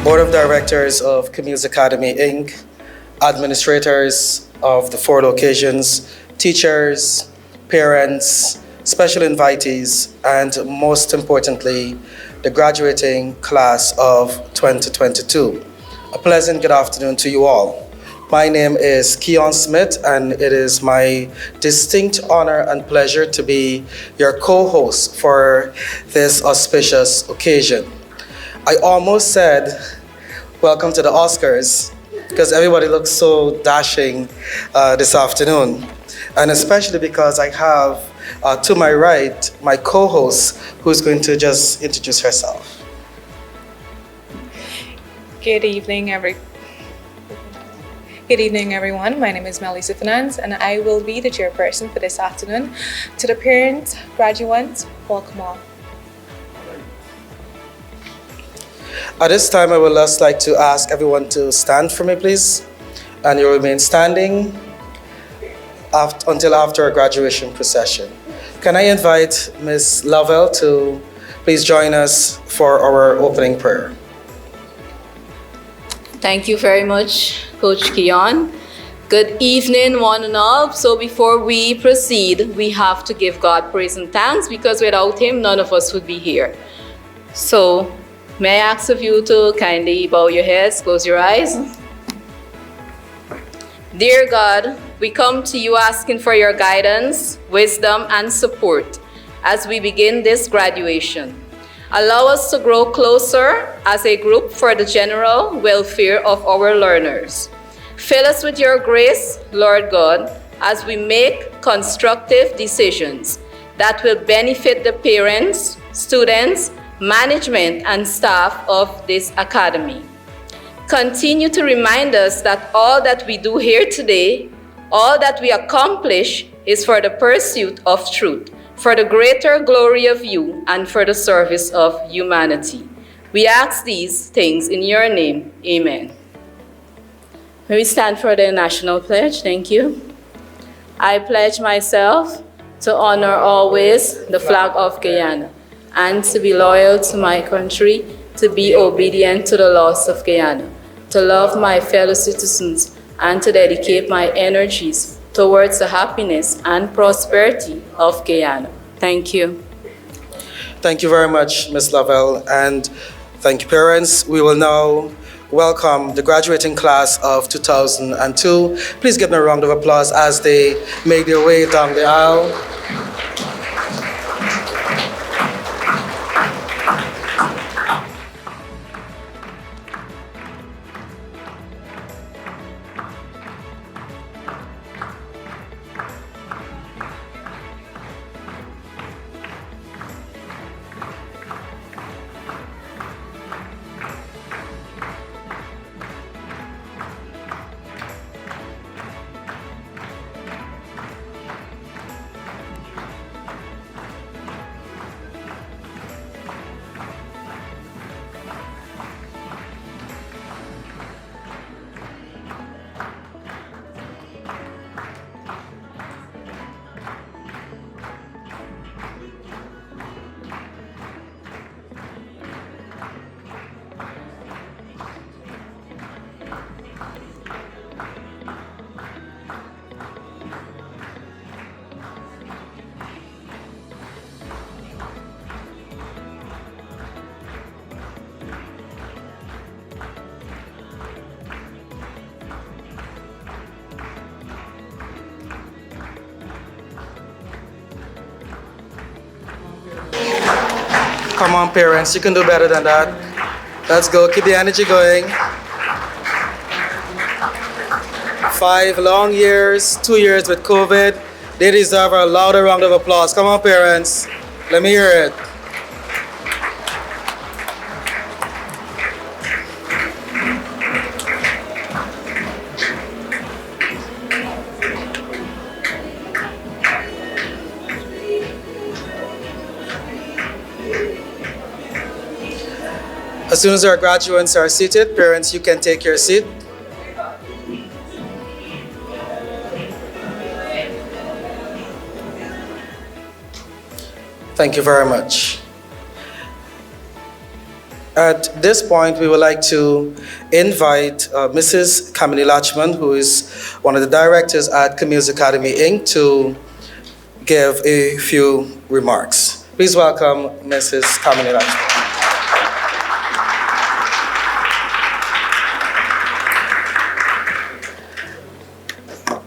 Board of Directors of Camille's Academy, Inc., administrators of the four locations, teachers, parents, special invitees, and most importantly, the graduating class of 2022. A pleasant good afternoon to you all. My name is Keon Smith, and it is my distinct honor and pleasure to be your co-host for this auspicious occasion. I almost said, welcome to the Oscars, because everybody looks so dashing this afternoon. And especially because I have to my right my co-host who's going to just introduce herself. Good evening, everyone. My name is Melissa Finance, and I will be the chairperson for this afternoon. To the parents, graduates, welcome all. At this time, I would just like to ask everyone to stand for me, please. And you remain standing until after our graduation procession. Can I invite Ms. Lovell to please join us for our opening prayer? Thank you very much, Coach Keon. Good evening, one and all. So before we proceed, we have to give God praise and thanks, because without Him, none of us would be here. So may I ask of you to kindly bow your heads, close your eyes. Dear God, we come to you asking for your guidance, wisdom, and support as we begin this graduation. Allow us to grow closer as a group for the general welfare of our learners. Fill us with your grace, Lord God, as we make constructive decisions that will benefit the parents, students, management, and staff of this academy. Continue to remind us that all that we do here today, all that we accomplish, is for the pursuit of truth, for the greater glory of you, and for the service of humanity. We ask these things in your name. Amen. May we stand for the national pledge? Thank you. I pledge myself to honor always the flag of Guyana, and to be loyal to my country, to be obedient to the laws of Guyana, to love my fellow citizens, and to dedicate my energies towards the happiness and prosperity of Guyana. Thank you. Thank you very much, Ms. Lovell, and thank you, parents. We will now welcome the graduating class of 2002. Please give them a round of applause as they make their way down the aisle. Come on, parents, you can do better than that. Let's go, keep the energy going. 5 long years, 2 years with COVID. They deserve a louder round of applause. Come on, parents, let me hear it. As soon as our graduates are seated, parents, you can take your seat. Thank you very much. At this point, we would like to invite Mrs. Camille Lachman, who is one of the directors at Camille's Academy, Inc., to give a few remarks. Please welcome Mrs. Camille Lachman.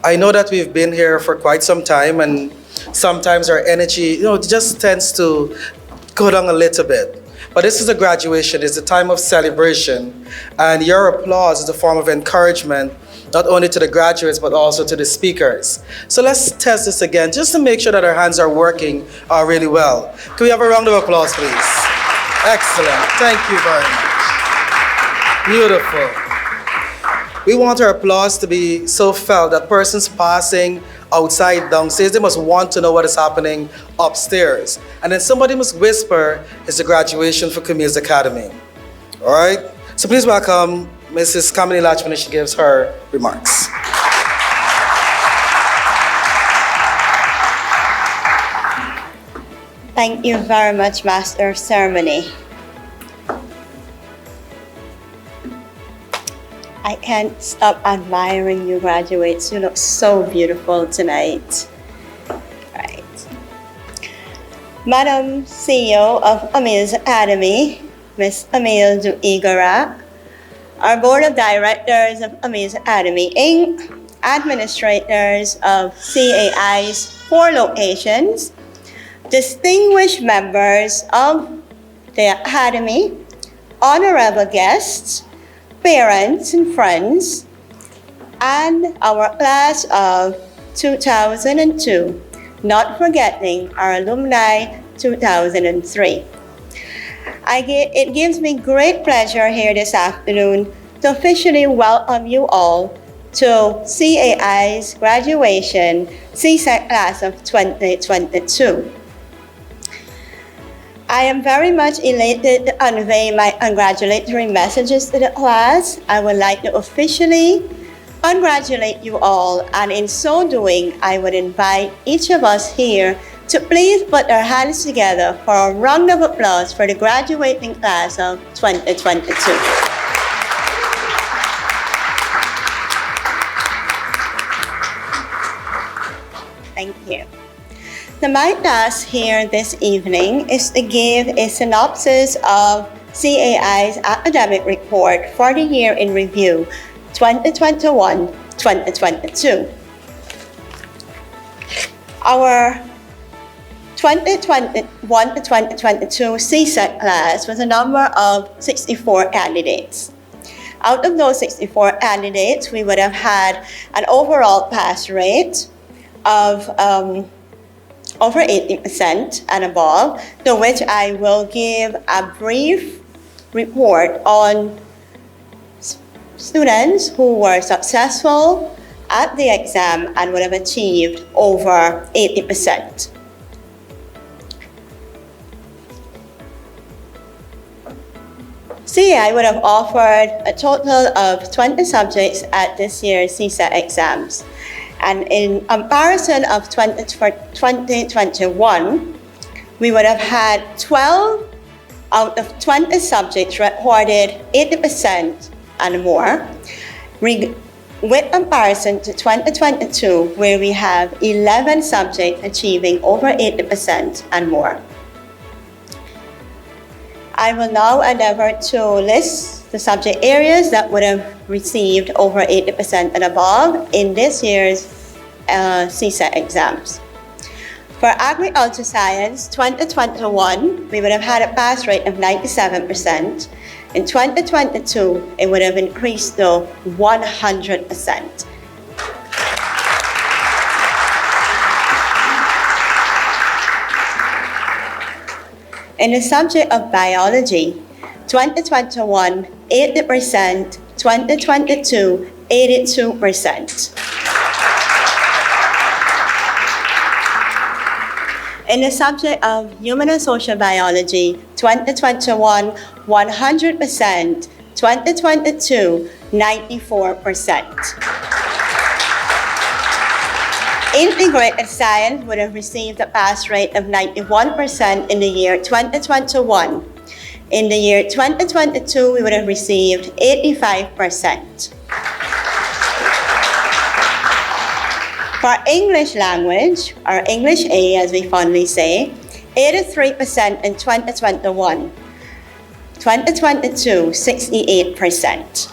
I know that we've been here for quite some time, and sometimes our energy, just tends to go down a little bit. But this is a graduation, it's a time of celebration, and your applause is a form of encouragement, not only to the graduates, but also to the speakers. So let's test this again, just to make sure that our hands are working really well. Can we have a round of applause, please? Excellent, thank you very much. Beautiful. We want our applause to be so felt that persons passing outside, downstairs, they must want to know what is happening upstairs. And then somebody must whisper, it's a graduation for Camille's Academy. All right? So please welcome Mrs. Camille Lachman as she gives her remarks. Thank you very much, Master of Ceremony. I can't stop admiring you graduates. You look so beautiful tonight. Right. Madam CEO of Camille's Academy, Ms. Camille Igara, our Board of Directors of Camille's Academy, Inc., administrators of CAI's 4 locations, distinguished members of the Academy, honorable guests, parents and friends, and our class of 2002, not forgetting our alumni 2003. It gives me great pleasure here this afternoon to officially welcome you all to CAI's graduation CSEC class of 2022. I am very much elated to convey my congratulatory messages to the class. I would like to officially congratulate you all, and in so doing, I would invite each of us here to please put our hands together for a round of applause for the graduating class of 2022. Thank you. So my task here this evening is to give a synopsis of CAI's academic report for the year in review 2021-2022. Our 2021-2022 CSEC class was a number of 64 candidates. Out of those 64 candidates, we would have had an overall pass rate of over 80% and above, to which I will give a brief report on students who were successful at the exam and would have achieved over 80%. CAI would have offered a total of 20 subjects at this year's CSEC exams. And in comparison of 2021, we would have had 12 out of 20 subjects recorded 80% and more, with comparison to 2022, where we have 11 subjects achieving over 80% and more. I will now endeavor to list the subject areas that would have received over 80% and above in this year's CSEC exams. For agriculture science 2021, we would have had a pass rate of 97%. In 2022, it would have increased to 100%. In the subject of biology, 2021, 80%, 2022, 82%. In the subject of human and social biology, 2021, 100%, 2022, 94%. Integrated science would have received a pass rate of 91% in the year 2021. In the year 2022, we would have received 85%. For English language, or English A as we fondly say, 83% in 2021. 2022, 68%.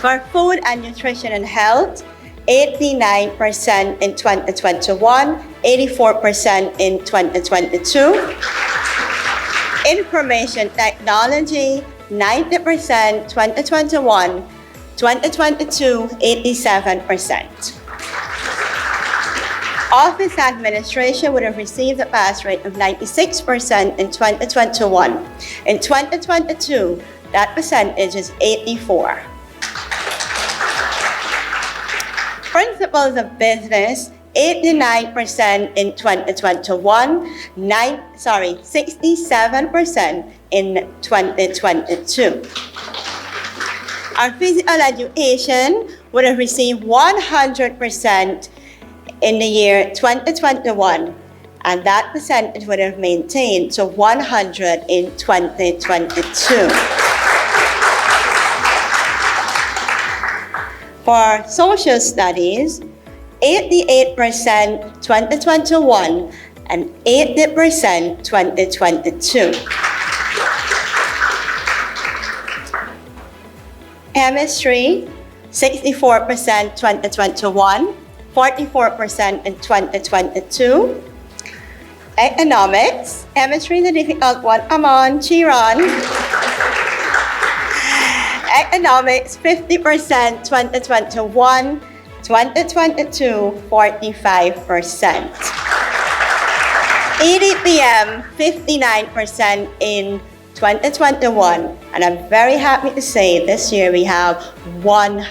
For food and nutrition and health, 89% in 2021, 84% in 2022. Information technology, 90% 2021, 2022, 87%. Office administration would have received a pass rate of 96% in 2021. In 2022, that percentage is 84%. Principles of business, 89% in 2021, 67% in 2022. Our physical education would have received 100% in the year 2021, and that percentage would have maintained to 100 in 2022. For social studies, 88% 2021 and 80% 2022. Chemistry, 64% 2021, 44% in 2022. Economics, chemistry is a difficult one. Come on, cheer on. Economics, 50% 2021, 2022, 45%. EDPM, 59% in 2021, and I'm very happy to say this year we have 100%.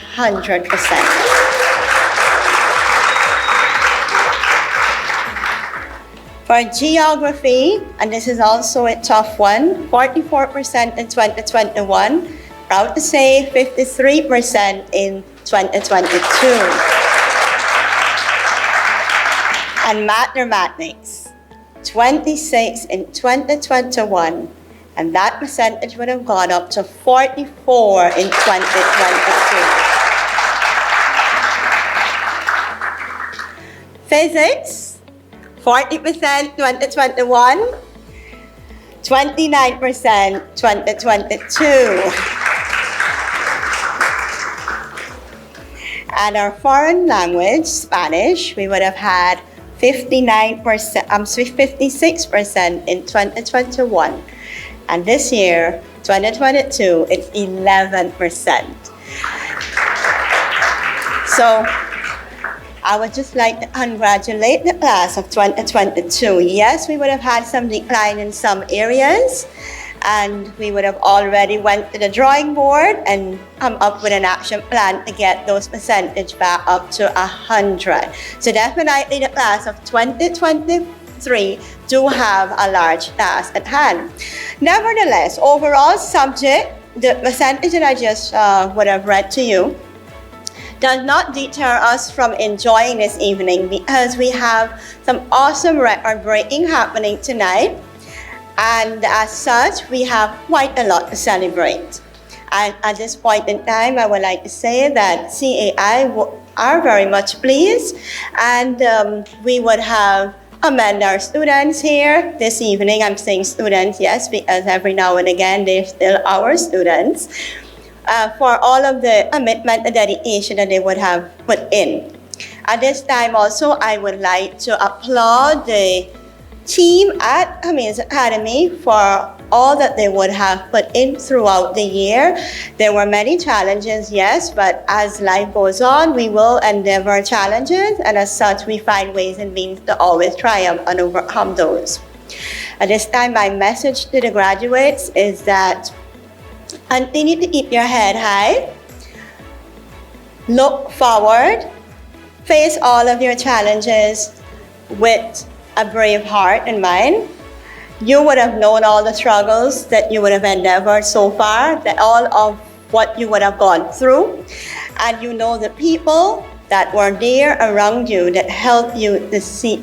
For geography, and this is also a tough one, 44% in 2021, proud to say 53% in 2022. And mathematics, 26 in 2021, and that percentage would have gone up to 44 in 2022. Physics, 40% 2021, 29% 2022. And our foreign language, Spanish, we would have had 56% in 2021. And this year, 2022, it's 11%. So I would just like to congratulate the class of 2022. Yes, we would have had some decline in some areas, and we would have already went to the drawing board and come up with an action plan to get those percentage back up to 100. So definitely the class of 2023 do have a large task at hand. Nevertheless, overall subject, the percentage that I just would have read to you does not deter us from enjoying this evening, because we have some awesome record breaking happening tonight. And as such, we have quite a lot to celebrate. And at this point in time, I would like to say that CAI are very much pleased, and we would have commend our students here this evening. I'm saying students, yes, because every now and again, they're still our students, for all of the commitment and dedication that they would have put in. At this time also, I would like to applaud the team at Camille's Academy for all that they would have put in throughout the year. There were many challenges, yes, but as life goes on, we will endeavor challenges, and as such, we find ways and means to always triumph and overcome those. At this time, my message to the graduates is that continue to keep your head high, look forward, face all of your challenges with a brave heart and mind. You would have known all the struggles that you would have endeavored so far, that all of what you would have gone through, and you know the people that were there around you that help you to see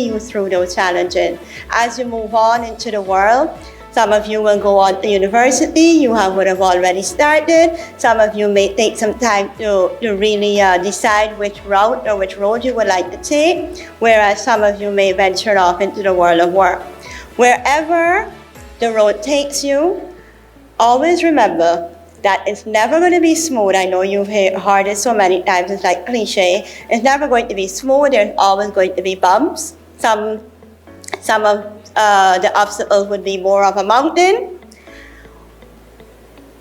you through those challenges. As you move on into the world, some of you will go on to university, would have already started. Some of you may take some time to really decide which route or which road you would like to take, whereas some of you may venture off into the world of work. Wherever the road takes you, always remember that it's never going to be smooth. I know you've heard it so many times, it's like cliche. It's never going to be smooth, there's always going to be bumps. Some of the obstacles would be more of a mountain.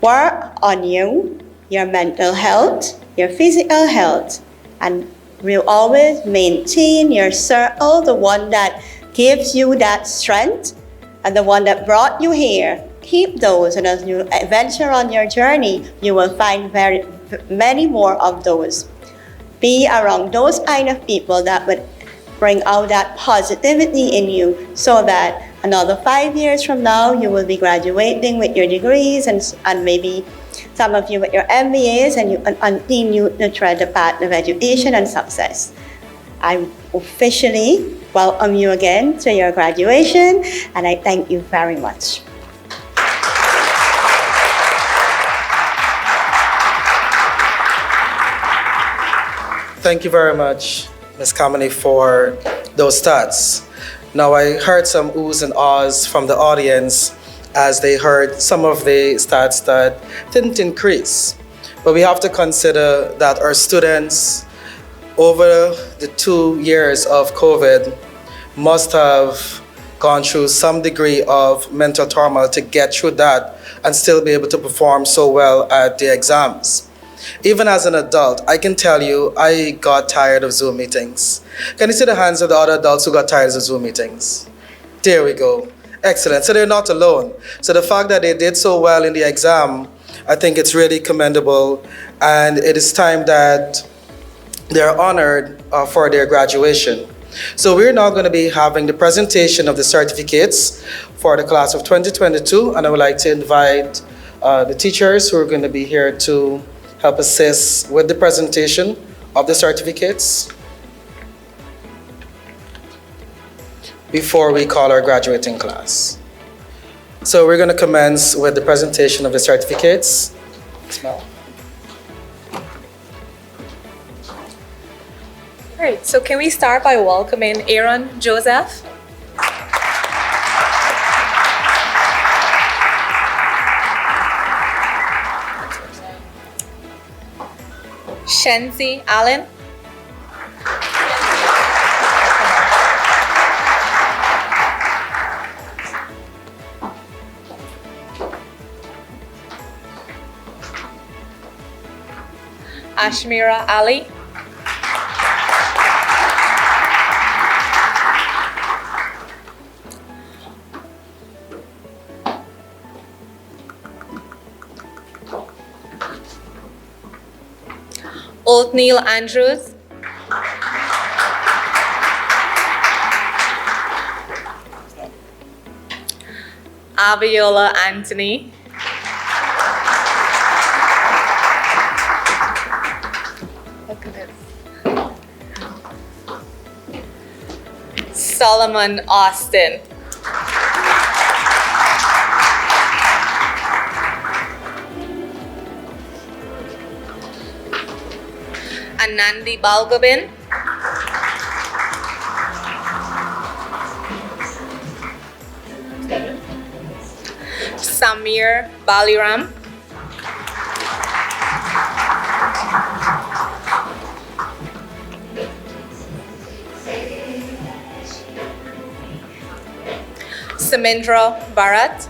Work on you, your mental health, your physical health, and will always maintain your circle, the one that gives you that strength and the one that brought you here. Keep those, and as you venture on your journey, you will find many more of those. Be around those kind of people that would bring out that positivity in you, so that another 5 years from now, you will be graduating with your degrees and maybe some of you with your MBAs, and you continue to tread the path of education and success. I officially welcome you again to your graduation, and I thank you very much. Thank you very much, Ms. Camille, for those stats. Now, I heard some oohs and ahs from the audience as they heard some of the stats that didn't increase. But we have to consider that our students, over the 2 years of COVID, must have gone through some degree of mental turmoil to get through that and still be able to perform so well at the exams. Even as an adult, I can tell you, I got tired of Zoom meetings. Can you see the hands of the other adults who got tired of Zoom meetings? There we go. Excellent. So they're not alone. So the fact that they did so well in the exam, I think it's really commendable. And it is time that they're honored for their graduation. So we're now going to be having the presentation of the certificates for the class of 2022. And I would like to invite the teachers who are going to be here to help assist with the presentation of the certificates before we call our graduating class. So we're going to commence with the presentation of the certificates. Smell. All right, so can we start by welcoming Aaron Joseph? Shenzi Allen. Ashmira Ali. Othniel Andrews. Aviola Anthony. Look at this. Solomon Austin. Anandi Balgobin. Samir Baliram. Samindra Bharat.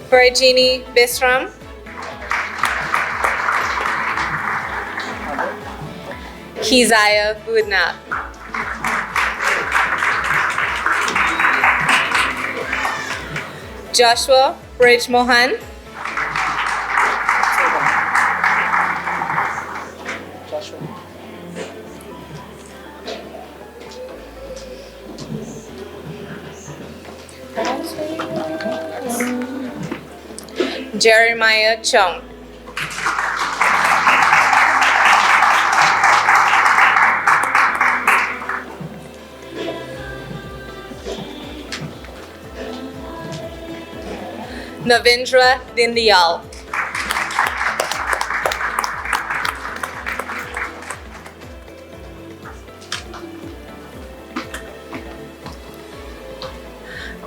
Virginie Bisram. Keziah Budnap. Joshua Bridge Mohan. Jeremiah Chung. Navindra Dindyal.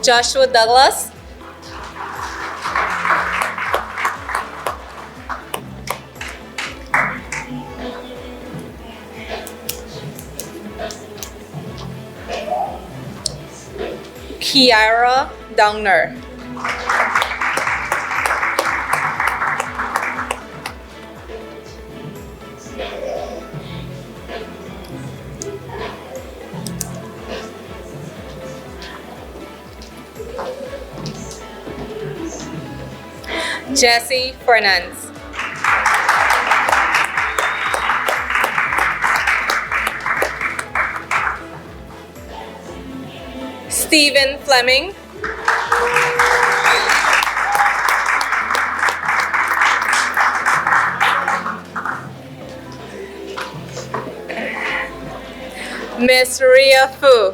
Joshua Douglas. Kiara Downer. Jesse Fernandez. Stephen Fleming. Miss Ria Fu.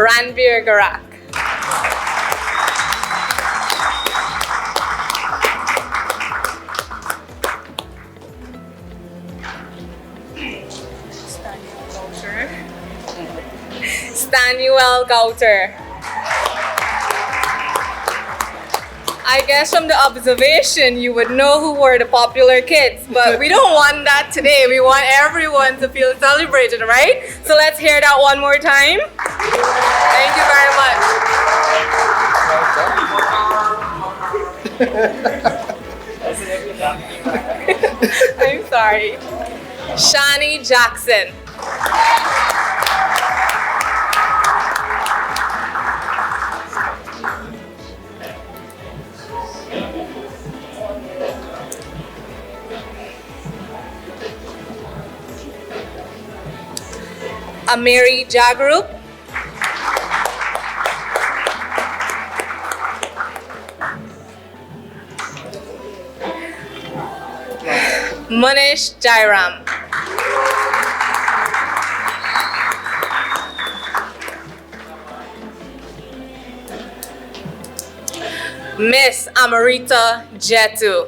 Ranveer Garak. Stanuel Gouter. I guess from the observation, you would know who were the popular kids, but we don't want that today. We want everyone to feel celebrated, right? So let's hear that one more time. Thank you very much. I'm sorry. Shani Jackson. Amiri Jagrup. Manish Jairam. Miss Amarita Jetu.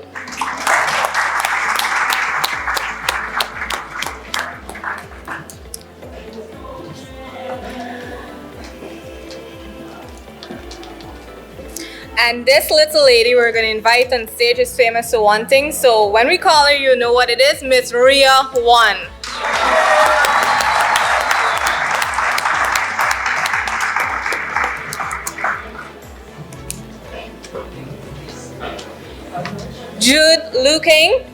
And this little lady we're going to invite on stage is famous for one thing. So when we call her, you know what it is. Miss Ria One. Jude Luking.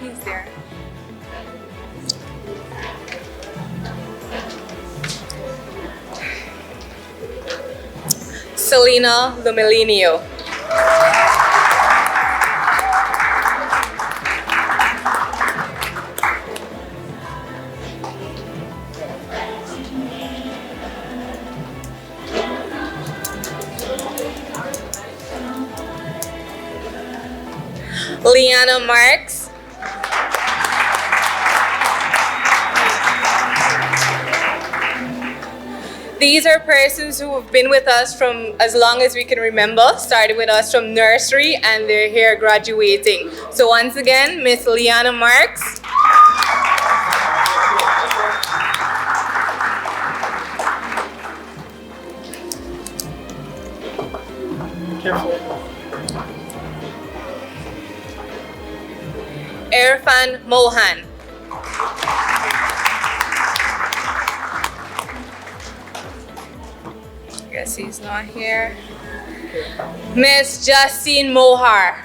He's there. Selena Lumelinio. Liana Marks. These are persons who have been with us from as long as we can remember, started with us from nursery, and they're here graduating. So once again, Miss Liana Marks. Irfan Mohan. Guess he's not here. Miss Justine Mohar.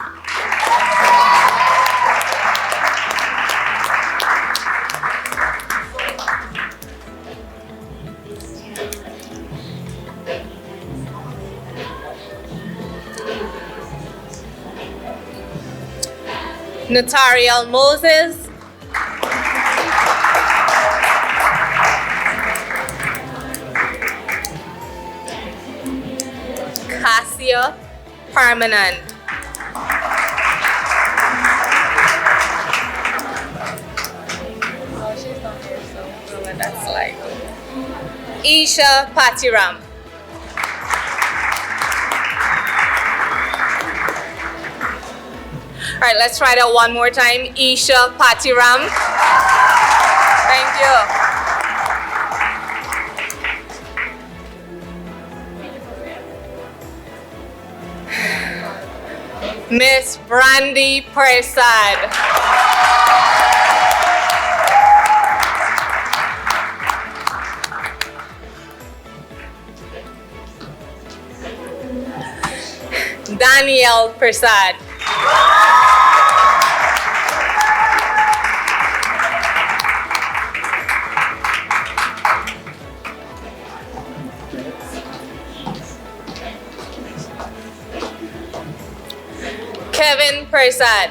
Notarial Moses. Cassia Permanent. Oh, she's not here, so we'll let that slide. Isha Patiram. All right, let's try that one more time. Isha Patiram. Thank you. Miss Brandy Persad. Danielle Persad. Kevin Persad.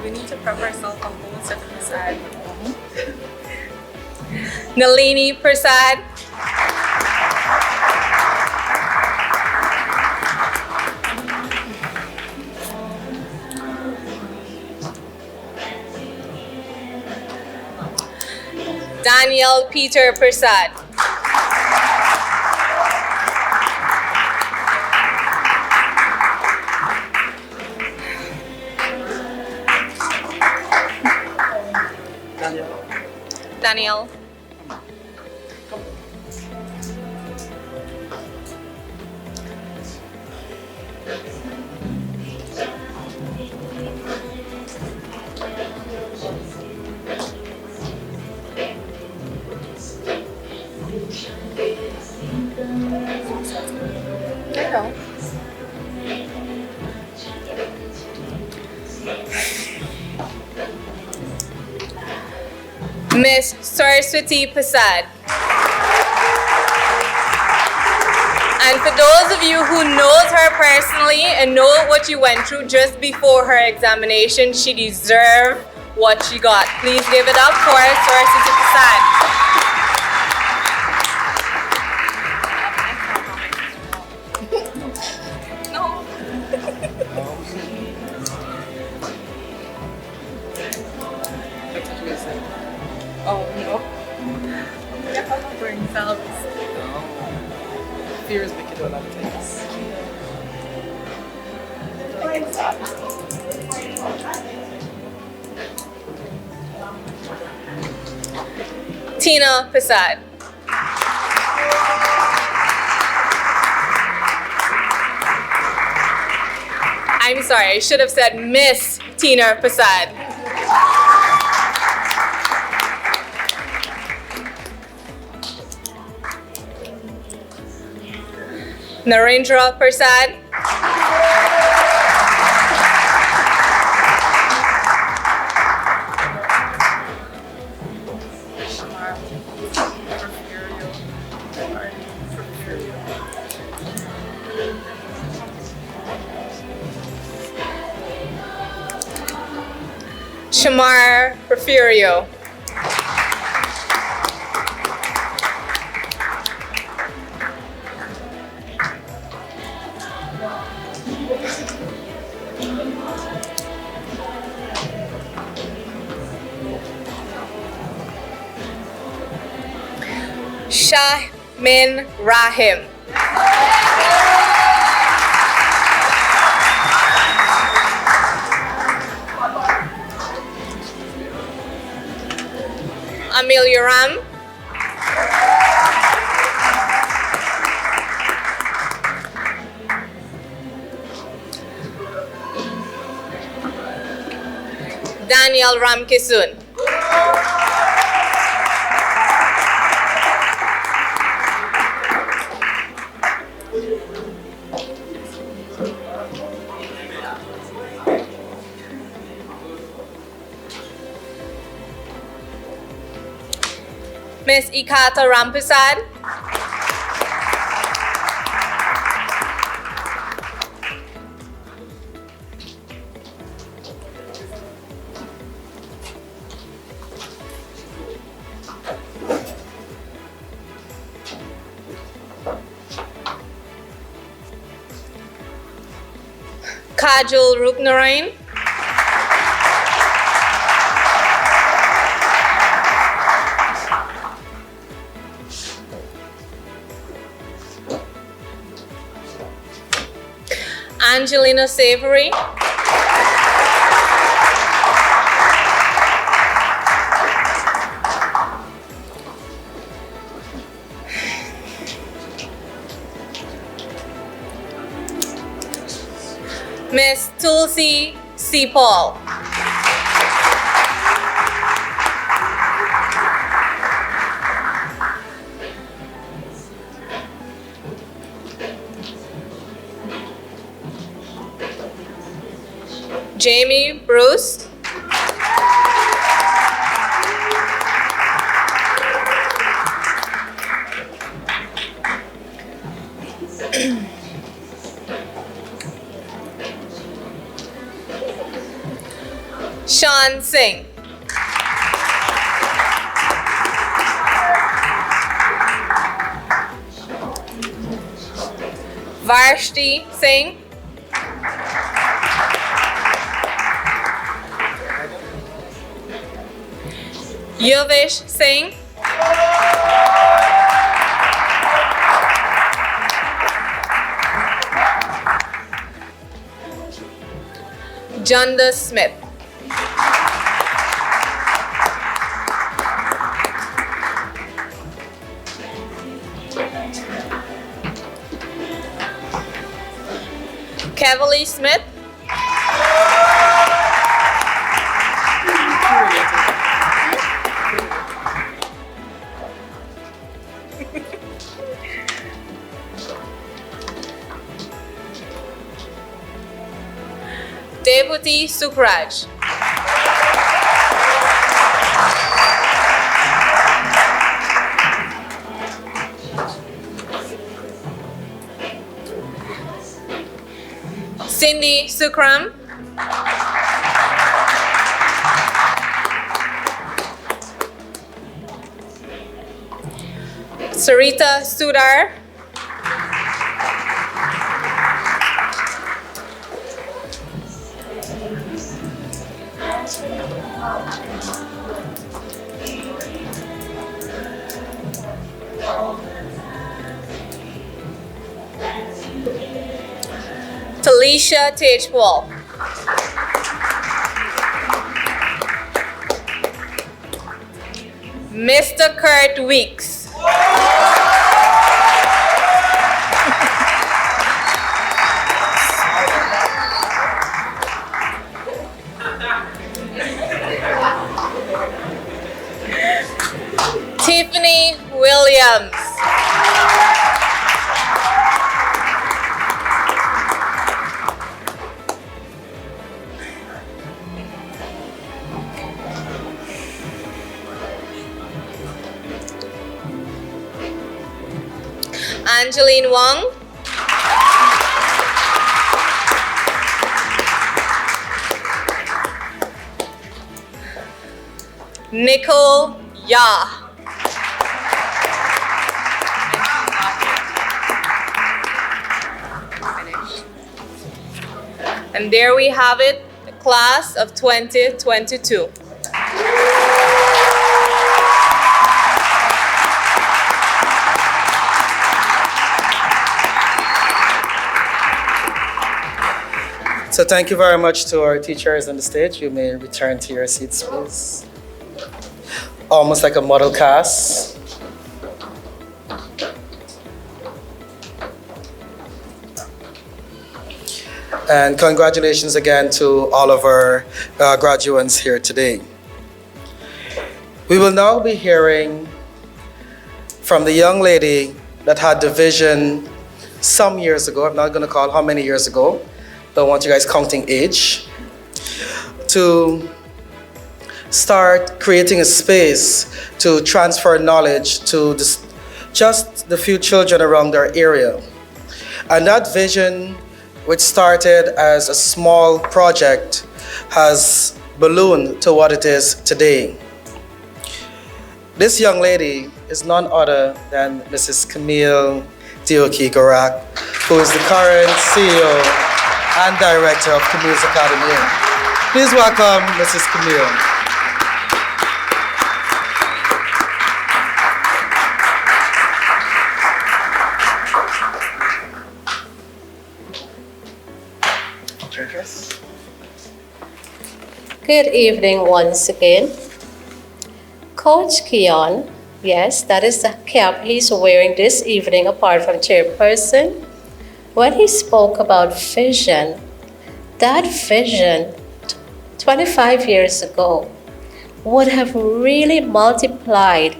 We need to prep ourselves on both sides of the side. Nalini Persad. Daniel Peter Persad. Daniel. Hello. Miss Saraswati Persad. And for those of you who knows her personally and know what you went through just before her examination, she deserved what she got. Please give it up for Saraswati Persad. No. Oh no. Yeah, I'm not wearing themselves. Fears make you do a lot of things. Tina Persad. I'm sorry, I should have said Miss Tina Persad. Narendra Persad. Shamar Porfirio. Shahmin Rahim. Amelia Ram. Daniel Ramkisun. Miss Ikata Rampisad. Kajul Ruknarain. Angelina Savory. Miss Tulsi C. Paul. Jamie Bruce. Sean Singh. Varshti Singh. Yuvish Singh. Junda Smith. Kevali Smith. Deputy Sukraj. Cindy Sukram. Sarita Sudar. Talisha Tejwal. Mr. Kurt Weeks. Tiffany Williams. Angeline Wong. Nicole Ya. And there we have it, the class of 2022. So thank you very much to our teachers on the stage. You may return to your seats, please. Almost like a model class. And congratulations again to all of our graduates here today. We will now be hearing from the young lady that had the vision some years ago. I'm not going to call how many years ago. Don't want you guys counting age. To start creating a space to transfer knowledge to just the few children around their area. And that vision, which started as a small project, has ballooned to what it is today. This young lady is none other than Mrs. Camille Garak, who is the current CEO and director of Camille's Academy. Please welcome Mrs. Camille. Good evening once again. Coach Keon, yes, that is the cap he's wearing this evening apart from chairperson. When he spoke about vision, that vision 25 years ago would have really multiplied,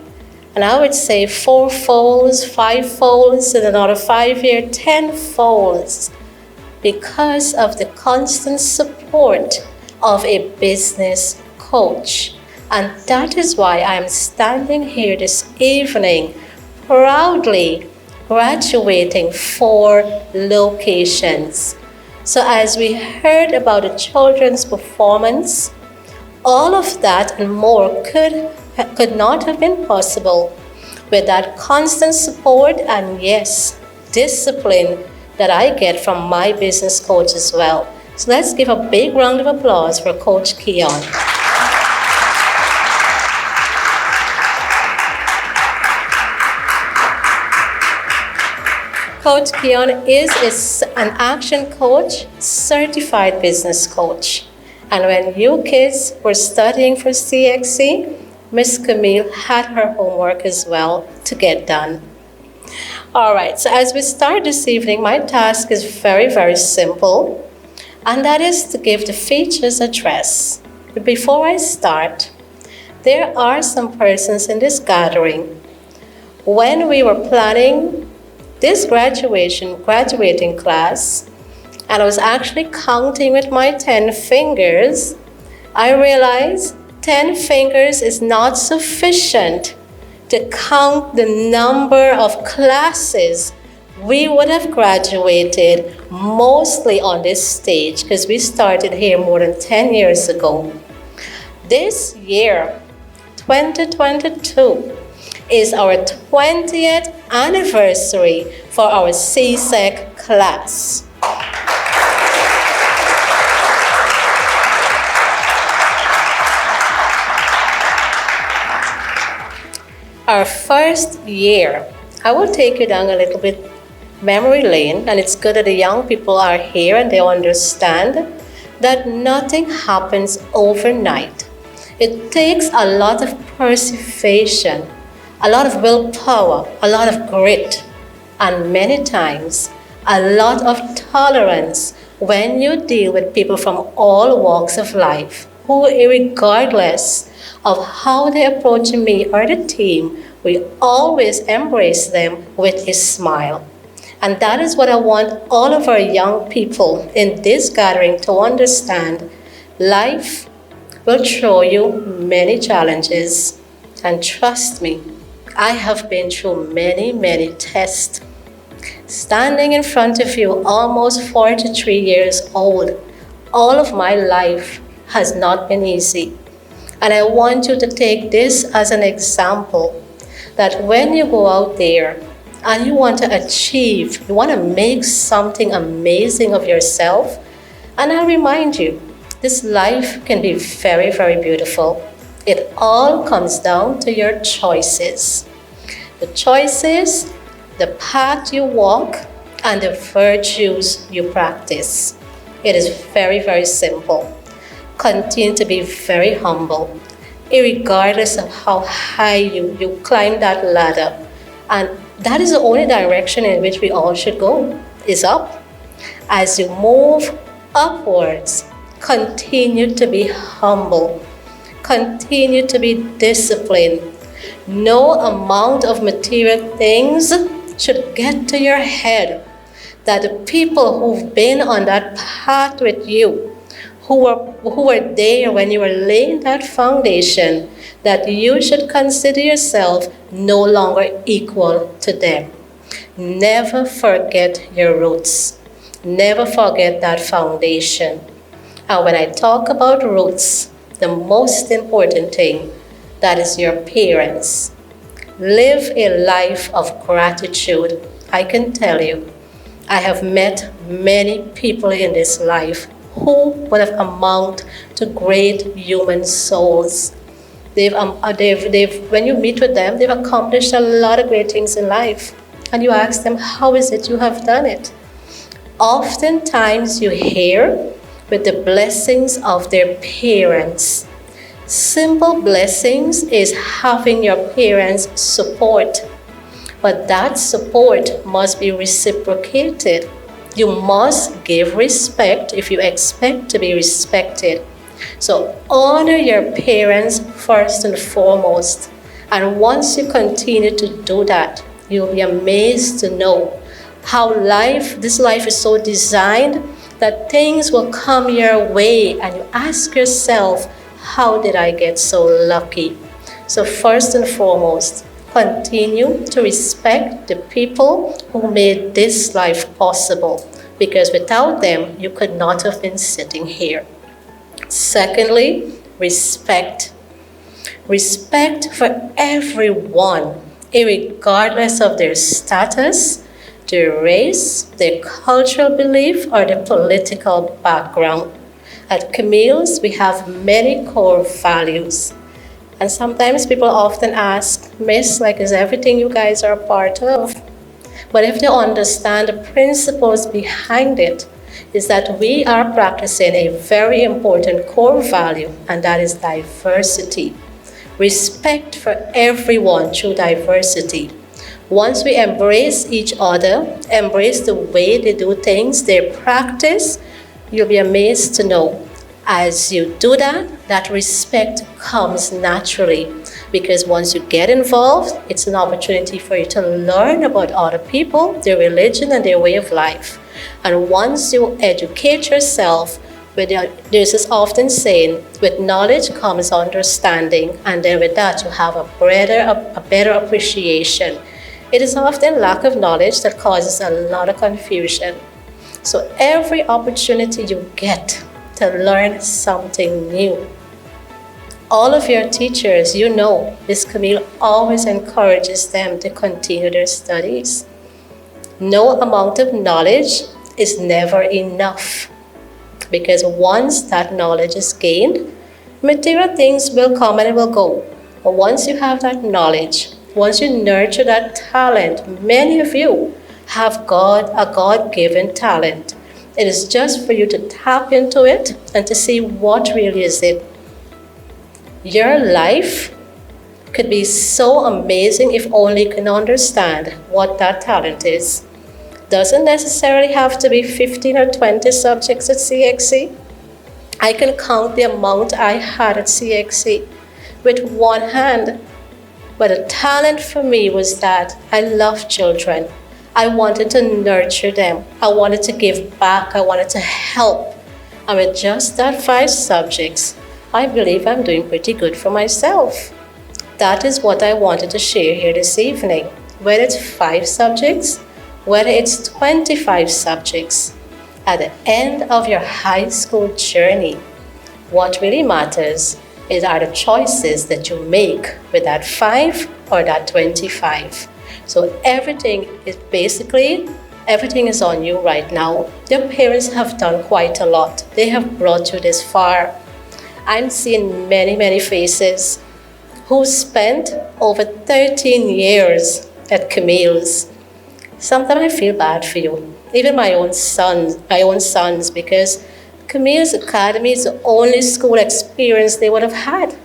and I would say 4-folds, 5-folds, in another 5 year, 10-folds, because of the constant support of a business coach. And that is why I'm standing here this evening proudly graduating 4 locations. So as we heard about the children's performance, all of that and more could not have been possible with that constant support and, yes, discipline that I get from my business coach as well. So let's give a big round of applause for Coach Keon. Coach Keon is an action coach, certified business coach. And when you kids were studying for CXC, Miss Camille had her homework as well to get done. All right, so as we start this evening, my task is very, very simple. And that is to give the features address. But before I start, there are some persons in this gathering. When we were planning this graduating class, and I was actually counting with my 10 fingers, I realized 10 fingers is not sufficient to count the number of classes we would have graduated mostly on this stage, because we started here more than 10 years ago. This year, 2022, is our 20th anniversary for our CSEC class. Our first year, I will take you down a little bit memory lane, and it's good that the young people are here and they understand that nothing happens overnight. It takes a lot of perseverance, a lot of willpower, a lot of grit, and many times a lot of tolerance when you deal with people from all walks of life who, regardless of how they approach me or the team, we always embrace them with a smile. And that is what I want all of our young people in this gathering to understand. Life will throw you many challenges. And trust me, I have been through many, many tests. Standing in front of you, almost 43 years old, all of my life has not been easy. And I want you to take this as an example that when you go out there and you want to achieve, you want to make something amazing of yourself, and I remind you, this life can be very, very beautiful. It all comes down to your choices. The choices, the path you walk, and the virtues you practice. It is very, very simple. Continue to be very humble, irregardless of how high you climb that ladder. And that is the only direction in which we all should go, is up. As you move upwards, continue to be humble. Continue to be disciplined. No amount of material things should get to your head that the people who've been on that path with you, who were there when you were laying that foundation, that you should consider yourself no longer equal to them. Never forget your roots. Never forget that foundation. And when I talk about roots, the most important thing, that is your parents. Live a life of gratitude. I can tell you, I have met many people in this life who would have amounted to great human souls. When you meet with them, they've accomplished a lot of great things in life. And you ask them, how is it you have done it? Oftentimes you hear with the blessings of their parents. Simple blessings is having your parents' support. But that support must be reciprocated. You must give respect if you expect to be respected. So honor your parents first and foremost. And once you continue to do that, you'll be amazed to know how this life is so designed that things will come your way and you ask yourself, how did I get so lucky? So first and foremost, continue to respect the people who made this life possible, because without them, you could not have been sitting here. Secondly, respect. Respect for everyone, irregardless of their status, their race, their cultural belief, or their political background. At Camille's, we have many core values. And sometimes people often ask, Miss, is everything you guys are a part of? But if they understand the principles behind it, is that we are practicing a very important core value, and that is diversity. Respect for everyone through diversity. Once we embrace each other, embrace the way they do things, their practice, you'll be amazed to know. As you do that, that respect comes naturally, because once you get involved, it's an opportunity for you to learn about other people, their religion, and their way of life. And once you educate yourself, there's this often saying, with knowledge comes understanding, and then with that you have a better appreciation. It is often lack of knowledge that causes a lot of confusion. So every opportunity you get to learn something new. All of your teachers, Miss Camille always encourages them to continue their studies. No amount of knowledge is never enough, because once that knowledge is gained, material things will come and it will go. But once you have that knowledge, once you nurture that talent, many of you have a God-given talent. It is just for you to tap into it and to see what really is it. Your life could be so amazing if only you can understand what that talent is. Doesn't necessarily have to be 15 or 20 subjects at CXC. I can count the amount I had at CXC with one hand. But the talent for me was that I love children. I wanted to nurture them. I wanted to give back. I wanted to help. And with just that 5 subjects, I believe I'm doing pretty good for myself. That is what I wanted to share here this evening. Whether it's 5 subjects, whether it's 25 subjects, at the end of your high school journey, what really matters are the choices that you make with that 5 or that 25. So everything is on you right now. Your parents have done quite a lot. They have brought you this far. I'm seeing many, many faces who spent over 13 years at Camille's. Sometimes I feel bad for you. Even my own sons, because Camille's Academy is the only school experience they would have had.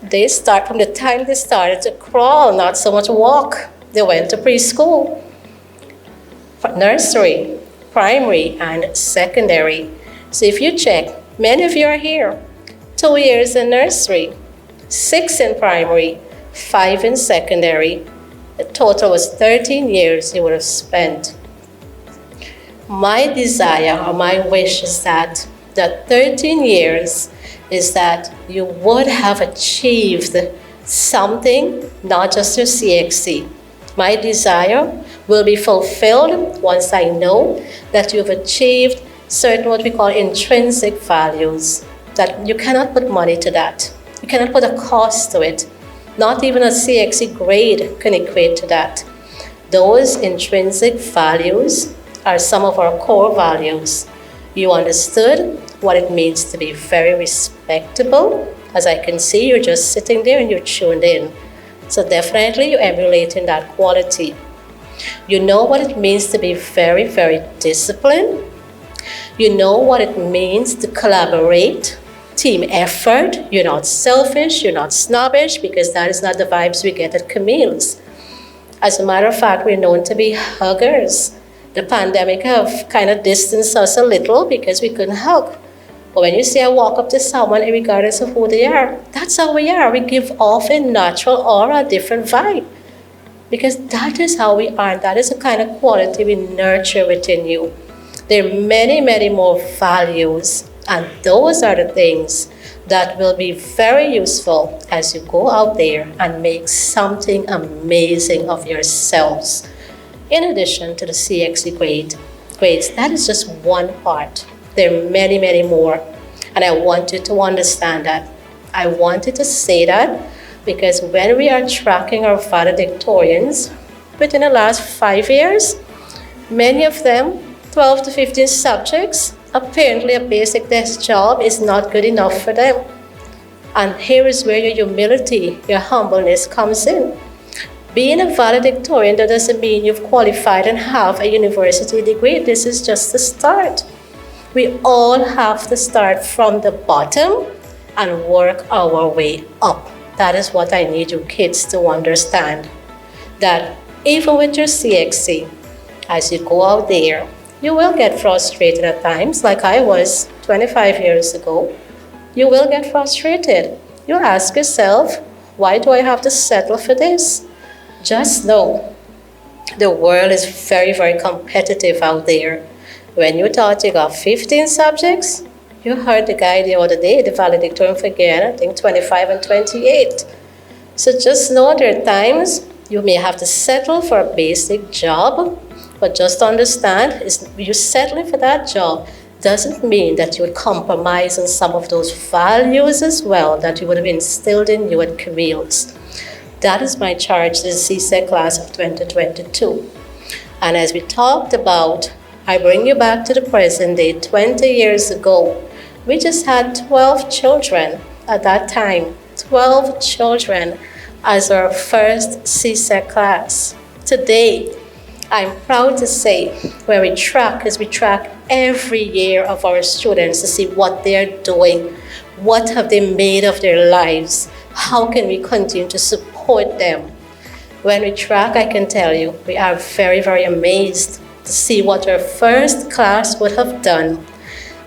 They start from the time they started to crawl, not so much walk. They went to preschool, nursery, primary, and secondary. So if you check, many of you are here. 2 years in nursery, 6 in primary, 5 in secondary. The total was 13 years you would have spent. My desire or my wish is that that 13 years is that you would have achieved something, not just your CXC. My desire will be fulfilled once I know that you've achieved certain what we call intrinsic values, that you cannot put money to that. You cannot put a cost to it. Not even a CXC grade can equate to that. Those intrinsic values are some of our core values. You understood what it means to be very respectable. As I can see, you're just sitting there and you're tuned in. So definitely you're emulating that quality. You know what it means to be very, very disciplined. You know what it means to collaborate, team effort. You're not selfish, you're not snobbish, because that is not the vibes we get at Camille's. As a matter of fact, we're known to be huggers. The pandemic have kind of distanced us a little because we couldn't hug. But when you say I walk up to someone, regardless of who they are, that's how we are. We give off a natural aura, a different vibe. Because that is how we are. That is the kind of quality we nurture within you. There are many, many more values. And those are the things that will be very useful as you go out there and make something amazing of yourselves. In addition to the CXC grades, that is just one part. There are many, many more. And I want you to understand that. I wanted to say that because when we are tracking our valedictorians within the last 5 years, many of them, 12 to 15 subjects, apparently a basic desk job is not good enough for them. And here is where your humility, your humbleness comes in. Being a valedictorian, that doesn't mean you've qualified and have a university degree. This is just the start. We all have to start from the bottom and work our way up. That is what I need you kids to understand. That even with your CXC, as you go out there, you will get frustrated at times, like I was 25 years ago. You will get frustrated. You ask yourself, why do I have to settle for this? Just know, the world is very, very competitive out there. When you thought you got 15 subjects, you heard the guy the other day, the valedictorian for Guyana, I think 25 and 28. So just know there are times you may have to settle for a basic job, but just understand, is you settling for that job doesn't mean that you would compromise on some of those values as well that you would have instilled in you at Camille's. That is my charge to the CSEC class of 2022. And as we talked about, I bring you back to the present day. 20 years ago, we just had 12 children at that time. 12 children as our first CSEC class. Today, I'm proud to say, where we track every year of our students to see what they're doing, what have they made of their lives, how can we continue to support them. When we track, I can tell you, we are very, very amazed to see what our first class would have done.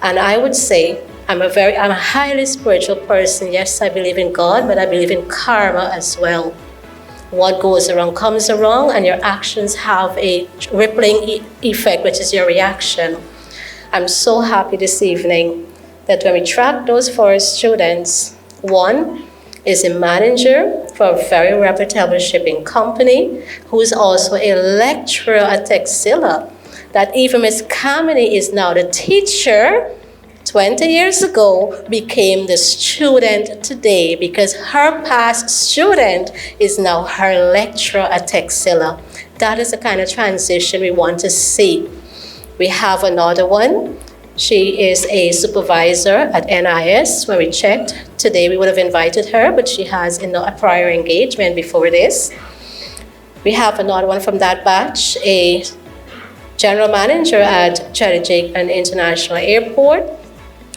And I would say, I'm a highly spiritual person. Yes, I believe in God, but I believe in karma as well. What goes around comes around, and your actions have a rippling effect, which is your reaction. I'm so happy this evening that when we track those for our students, one is a manager for a very reputable shipping company who is also a lecturer at Texilla. That even Miss Camille is now the teacher 20 years ago became the student today because her past student is now her lecturer at Texilla. That is the kind of transition we want to see. We have another one. She is a supervisor at NIS. When we checked today, we would have invited her, but she has a prior engagement before this. We have another one from that batch, a general manager at Chatuchak International Airport.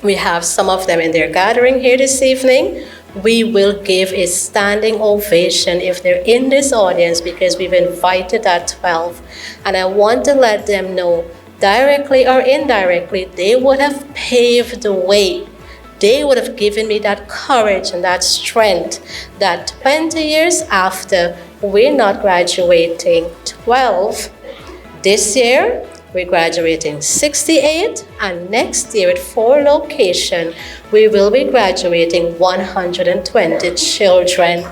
We have some of them in their gathering here this evening. We will give a standing ovation if they're in this audience because we've invited that 12. And I want to let them know, directly or indirectly, they would have paved the way. They would have given me that courage and that strength that 20 years after, we're not graduating 12. This year, we're graduating 68, and next year at 4 locations, we will be graduating 120 children.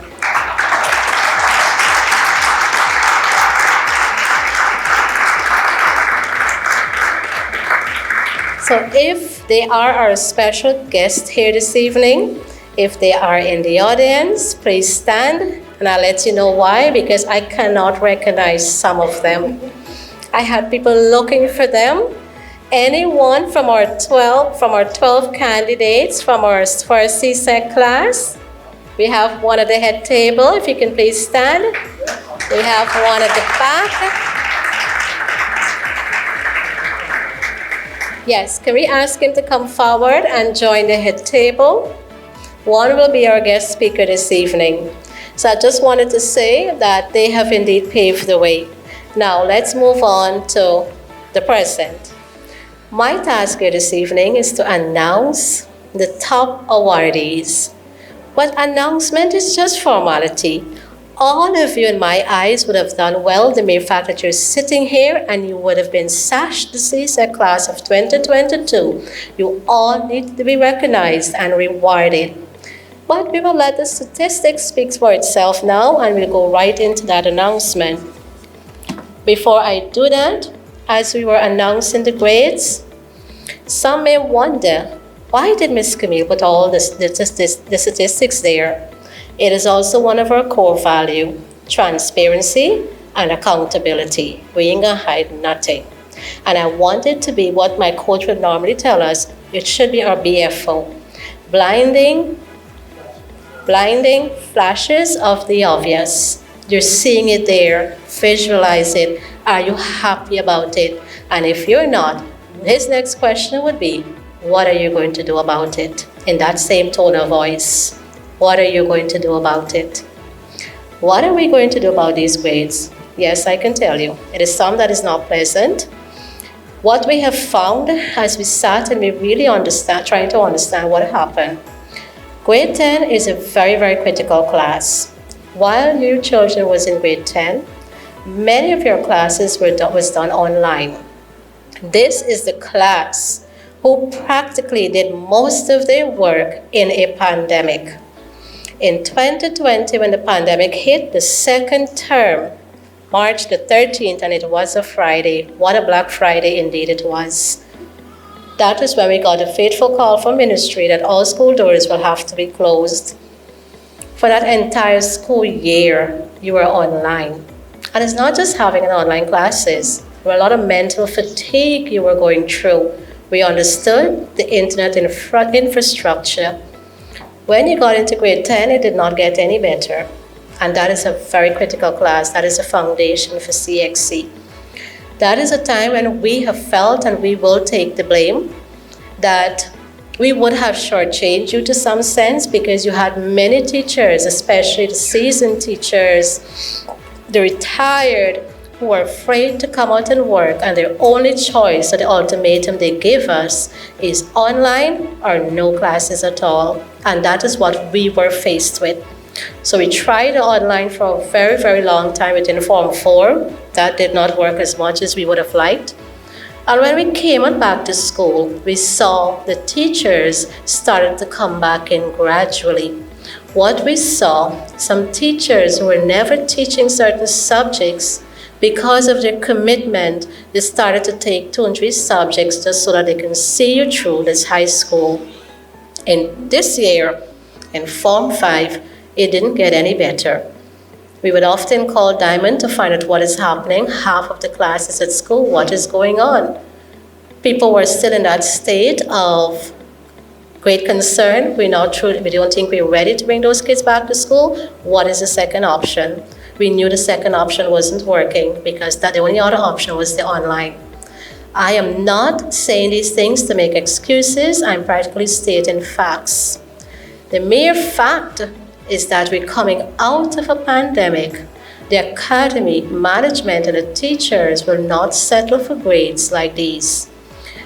So if they are our special guests here this evening, if they are in the audience, please stand, and I'll let you know why, because I cannot recognize some of them. I had people looking for them. Anyone from our 12 candidates from our first CSEC class? We have one at the head table, if you can please stand. We have one at the back. Yes, can we ask him to come forward and join the head table? One will be our guest speaker this evening. So I just wanted to say that they have indeed paved the way. Now let's move on to the present. My task here this evening is to announce the top awardees. But announcement is just formality. All of you in my eyes would have done well the mere fact that you're sitting here and you would have been sashed the CSEC class of 2022. You all need to be recognized and rewarded. But we will let the statistics speak for itself now, and we'll go right into that announcement. Before I do that, as we were announcing the grades, some may wonder, why did Miss Camille put all the statistics there? It is also one of our core values, transparency and accountability. We ain't gonna hide nothing. And I want it to be what my coach would normally tell us. It should be our BFO. Blinding flashes of the obvious. You're seeing it there, visualize it. Are you happy about it? And if you're not, his next question would be, what are you going to do about it? In that same tone of voice. What are you going to do about it? What are we going to do about these grades? Yes, I can tell you. It is some that is not pleasant. What we have found as we sat and we really trying to understand what happened. Grade 10 is a very, very critical class. While your children was in grade 10, many of your classes was done online. This is the class who practically did most of their work in a pandemic. In 2020, when the pandemic hit, the second term, March the 13th, and it was a Friday. What a Black Friday indeed it was. That is when we got a fateful call from ministry that all school doors will have to be closed. For that entire school year, you were online. And it's not just having an online classes. There were a lot of mental fatigue you were going through. We understood the internet infrastructure. When you got into grade 10, it did not get any better. And that is a very critical class. That is a foundation for CXC. That is a time when we have felt, and we will take the blame, that we would have shortchanged you to some sense, because you had many teachers, especially the seasoned teachers, the retired, who are afraid to come out and work, and their only choice, or the ultimatum they give us, is online or no classes at all. And that is what we were faced with. So we tried online for a very, very long time with Inform 4. That did not work as much as we would have liked. And when we came on back to school, we saw the teachers started to come back in gradually. What we saw, some teachers who were never teaching certain subjects, because of their commitment, they started to take 2 and 3 subjects just so that they can see you through this high school. In this year, in Form 5, it didn't get any better. We would often call Diamond to find out what is happening. Half of the classes at school, what is going on? People were still in that state of great concern. We don't think we're ready to bring those kids back to school. What is the second option? We knew the second option wasn't working, because the only other option was the online. I am not saying these things to make excuses. I'm practically stating facts. The mere fact is that we're coming out of a pandemic. The academy, management, and the teachers will not settle for grades like these.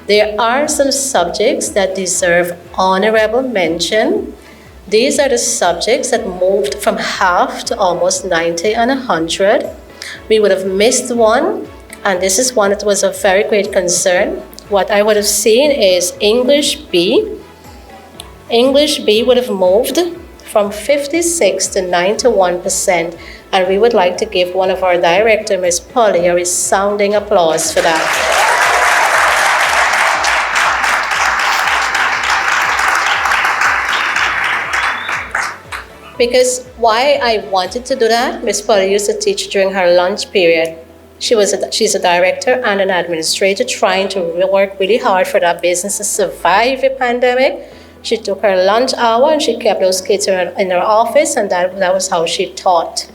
There are some subjects that deserve honorable mention. These are the subjects that moved from half to almost 90 and 100. We would have missed one and this is one that was of very great concern. What I would have seen is English B. English B would have moved from 56 to 91%, and we would like to give one of our director, Ms. Polly, a resounding applause for that. Because why I wanted to do that, Ms. Polly used to teach during her lunch period. She's a director and an administrator trying to work really hard for that business to survive a pandemic. She took her lunch hour and she kept those kids in her office, and that was how she taught.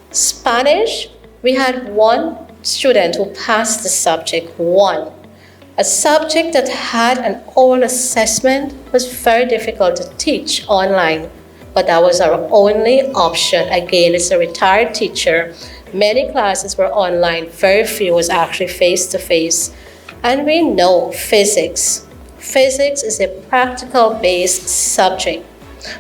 Spanish, we had one student who passed the subject, one. A subject that had an oral assessment was very difficult to teach online, but that was our only option. Again, it's a retired teacher. Many classes were online, very few was actually face-to-face. And we know physics. Physics is a practical-based subject.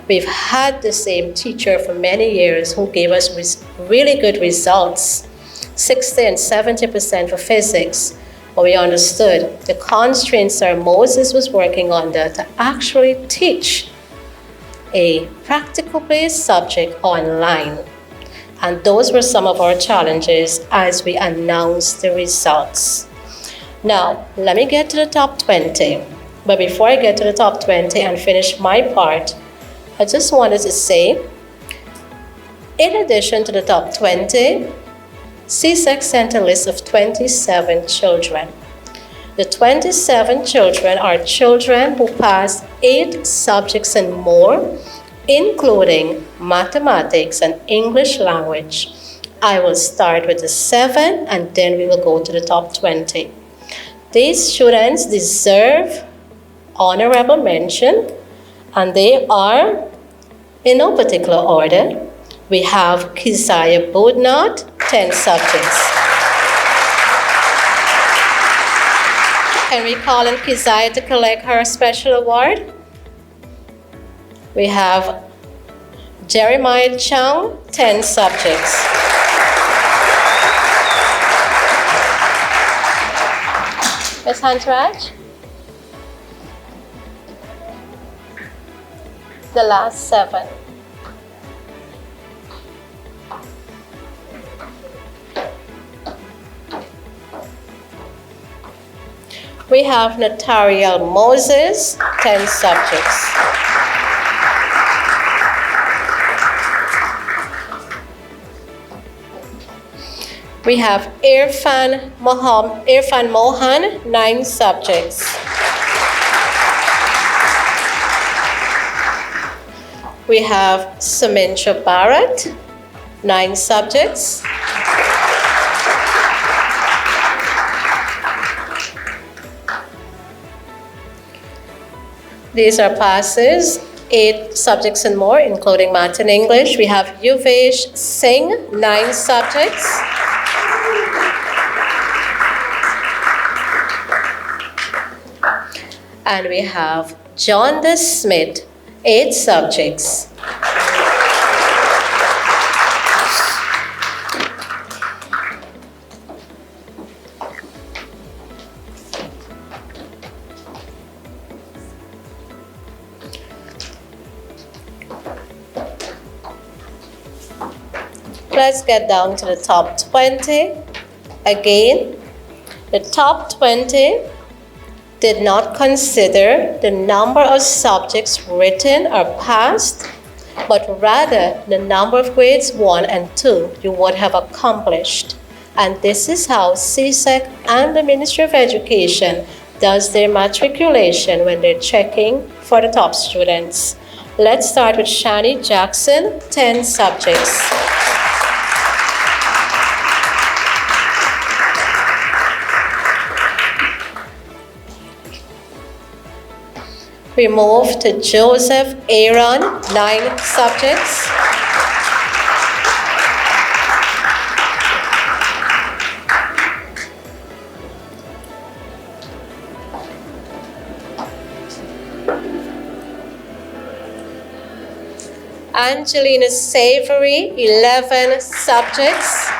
We've had the same teacher for many years who gave us really good results, 60 and 70% for physics. But we understood the constraints Sir Moses was working under to actually teach a practical-based subject online. And those were some of our challenges as we announced the results. Now, let me get to the top 20. But before I get to the top 20 and finish my part, I just wanted to say, in addition to the top 20, CSEC sent a list of 27 children. The 27 children are children who passed 8 subjects and more, including mathematics and English language. I will start with the 7 and then we will go to the top 20. These students deserve honorable mention, and they are in no particular order. We have Keziah Boudnot, 10 subjects. Can we call on Keziah to collect her special award? We have Jeremiah Chow, 10 subjects. Ms. Huntraj? The last 7. We have Natariel Moses, 10 subjects. We have Irfan Mohan, 9 subjects. We have Samincha Barrett, 9 subjects. These are passes, 8 subjects and more, including math and English. We have Yuvesh Singh, 9 subjects. And we have John D. Smith, 8 subjects. Let's get down to the top 20. Again, the top 20 did not consider the number of subjects written or passed, but rather the number of grades 1 and 2 you would have accomplished. And this is how CSEC and the Ministry of Education does their matriculation when they're checking for the top students. Let's start with Shani Jackson, 10 subjects. We move to Joseph Aaron, 9 subjects. Angelina Savory, 11 subjects.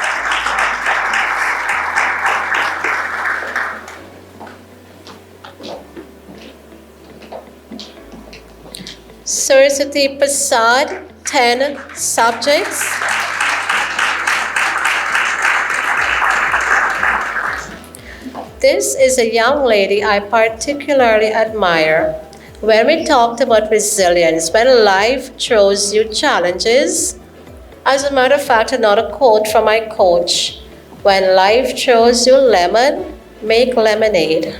Saraswati Prasad, 10 subjects. This is a young lady I particularly admire. When we talked about resilience, when life throws you challenges, as a matter of fact, another quote from my coach, when life throws you lemon, make lemonade.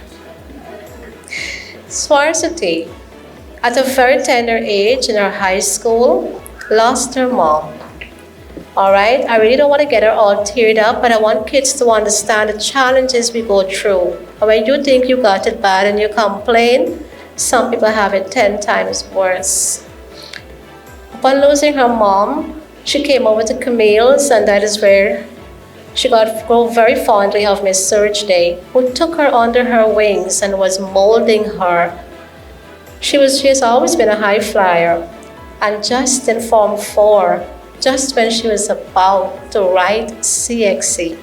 Swarsati, at a very tender age in her high school, lost her mom. All right, I really don't want to get her all teared up, but I want kids to understand the challenges we go through. And when you think you got it bad and you complain, some people have it 10 times worse. Upon losing her mom, she came over to Camille's, and that is where she got to grow very fondly of Miss Surge Day, who took her under her wings and was molding her. She has always been a high flyer, and just in Form 4, just when she was about to write CXC,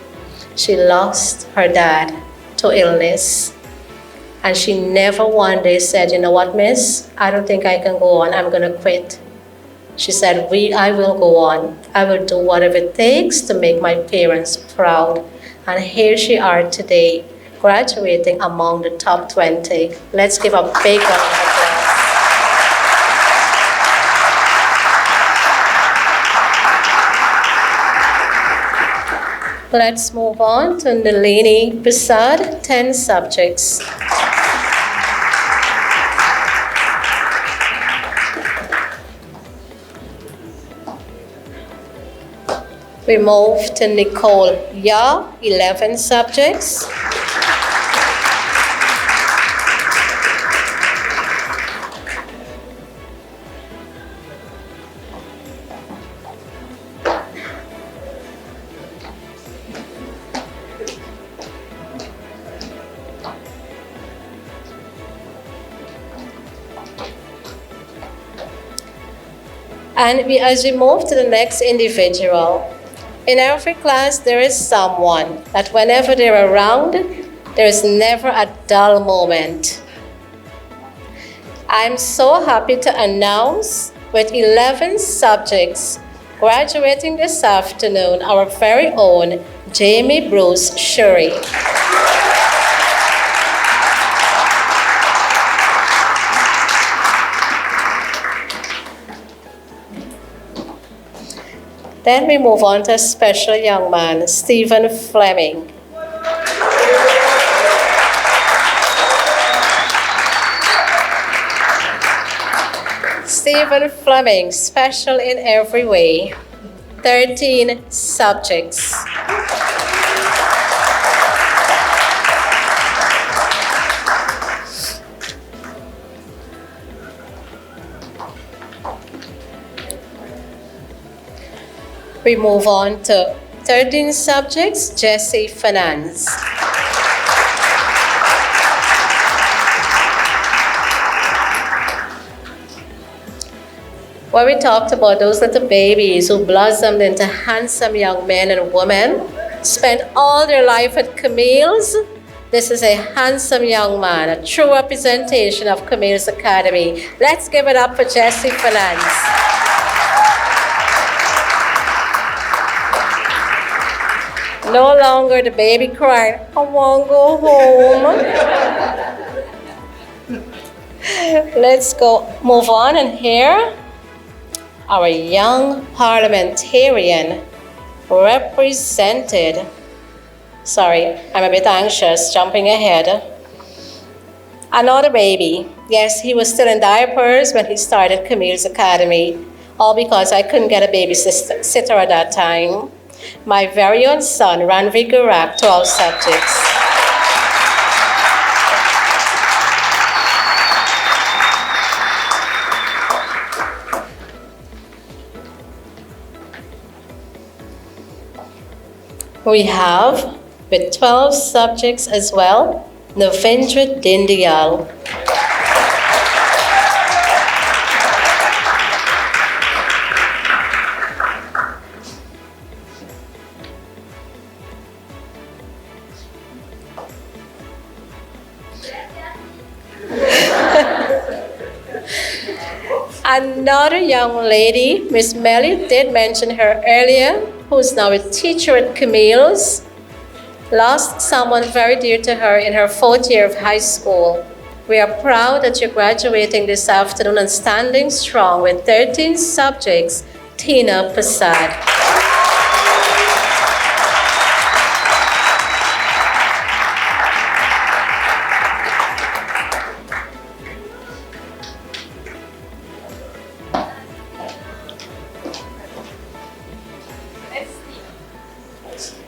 she lost her dad to illness. And she never one day said, you know what, miss, I don't think I can go on, I'm gonna quit. She said, I will go on. I will do whatever it takes to make my parents proud. And here she are today, graduating among the top 20. Let's give a big round of applause. Let's move on to Nalini Prasad, 10 subjects. We move to Nicole Ya, 11 subjects. And as we move to the next individual, in every class, there is someone that whenever they're around, there is never a dull moment. I'm so happy to announce with 11 subjects graduating this afternoon, our very own Jamie Bruce Shuri. Then we move on to a special young man, Stephen Fleming. Stephen Fleming, special in every way. 13 subjects. We move on to 13 subjects, Jesse Finance. Where we talked about those little babies who blossomed into handsome young men and women, spent all their life at Camille's. This is a handsome young man, a true representation of Camille's Academy. Let's give it up for Jesse Finance. No longer the baby crying, I want to go home. Let's move on, and here, our young parliamentarian represented, sorry, I'm a bit anxious, jumping ahead. Another baby. Yes, he was still in diapers when he started Camille's Academy, all because I couldn't get a babysitter at that time. My very own son, Ranvi Gurak, 12 subjects. We have, with 12 subjects as well, Navendra Dindyal. Another young lady, Miss Melly did mention her earlier, who's now a teacher at Camille's, lost someone very dear to her in her 4th year of high school. We are proud that you're graduating this afternoon and standing strong with 13 subjects, Tina Prasad.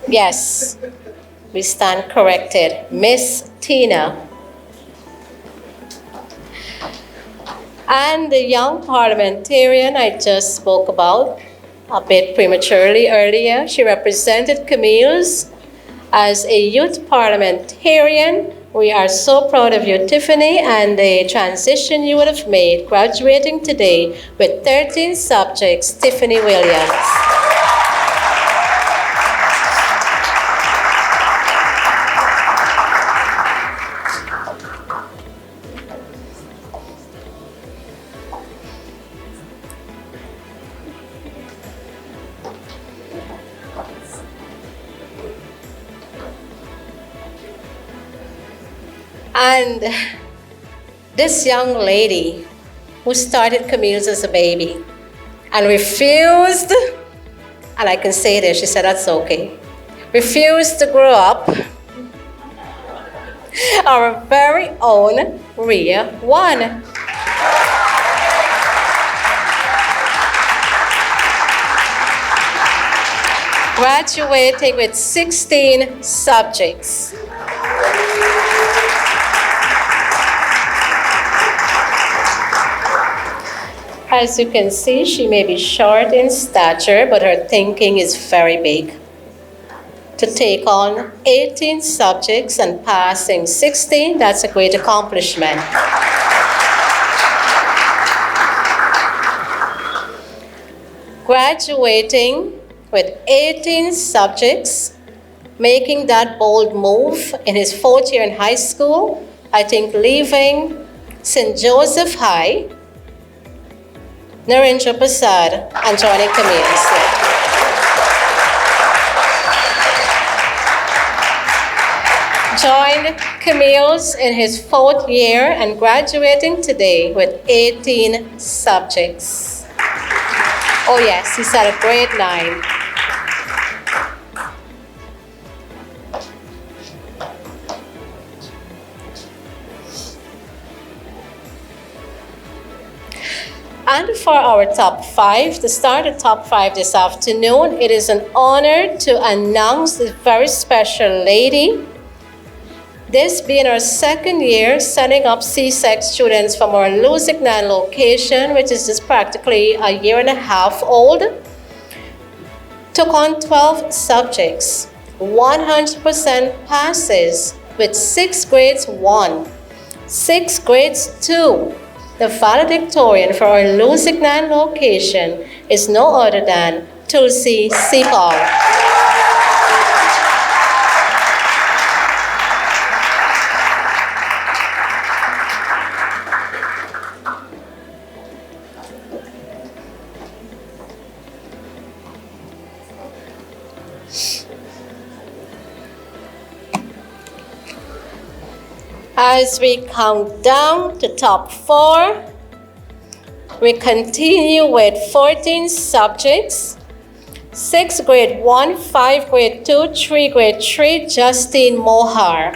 Yes, we stand corrected. Miss Tina. And the young parliamentarian I just spoke about a bit prematurely earlier, she represented Camille's as a youth parliamentarian. We are so proud of you, Tiffany, and the transition you would have made graduating today with 13 subjects, Tiffany Williams. And this young lady who started Camille's as a baby and refused, and I can say this, she said that's okay, refused to grow up, our very own Rhea One. Graduating with 16 subjects. As you can see, she may be short in stature, but her thinking is very big. To take on 18 subjects and passing 16, that's a great accomplishment. Graduating with 18 subjects, making that bold move in his 4th year in high school, I think leaving St. Joseph High, Narendra Prasad, and joining Camille instead. Joined Camille's in his 4th year and graduating today with 18 subjects. Oh yes, he's at a grade 9. And for our top 5, to start the top 5 this afternoon, it is an honor to announce this very special lady. This being our 2nd year setting up CSEC students from our Lusignan location, which is just practically a year and a half old, took on 12 subjects, 100% passes with 6 grades 1, 6 grades 2. The valedictorian for our Lusignan location is no other than Tulsi Sipal. As we count down to top 4, we continue with 14 subjects, 6 grade 1, 5 grade 2, 3 grade 3, Justine Mohar.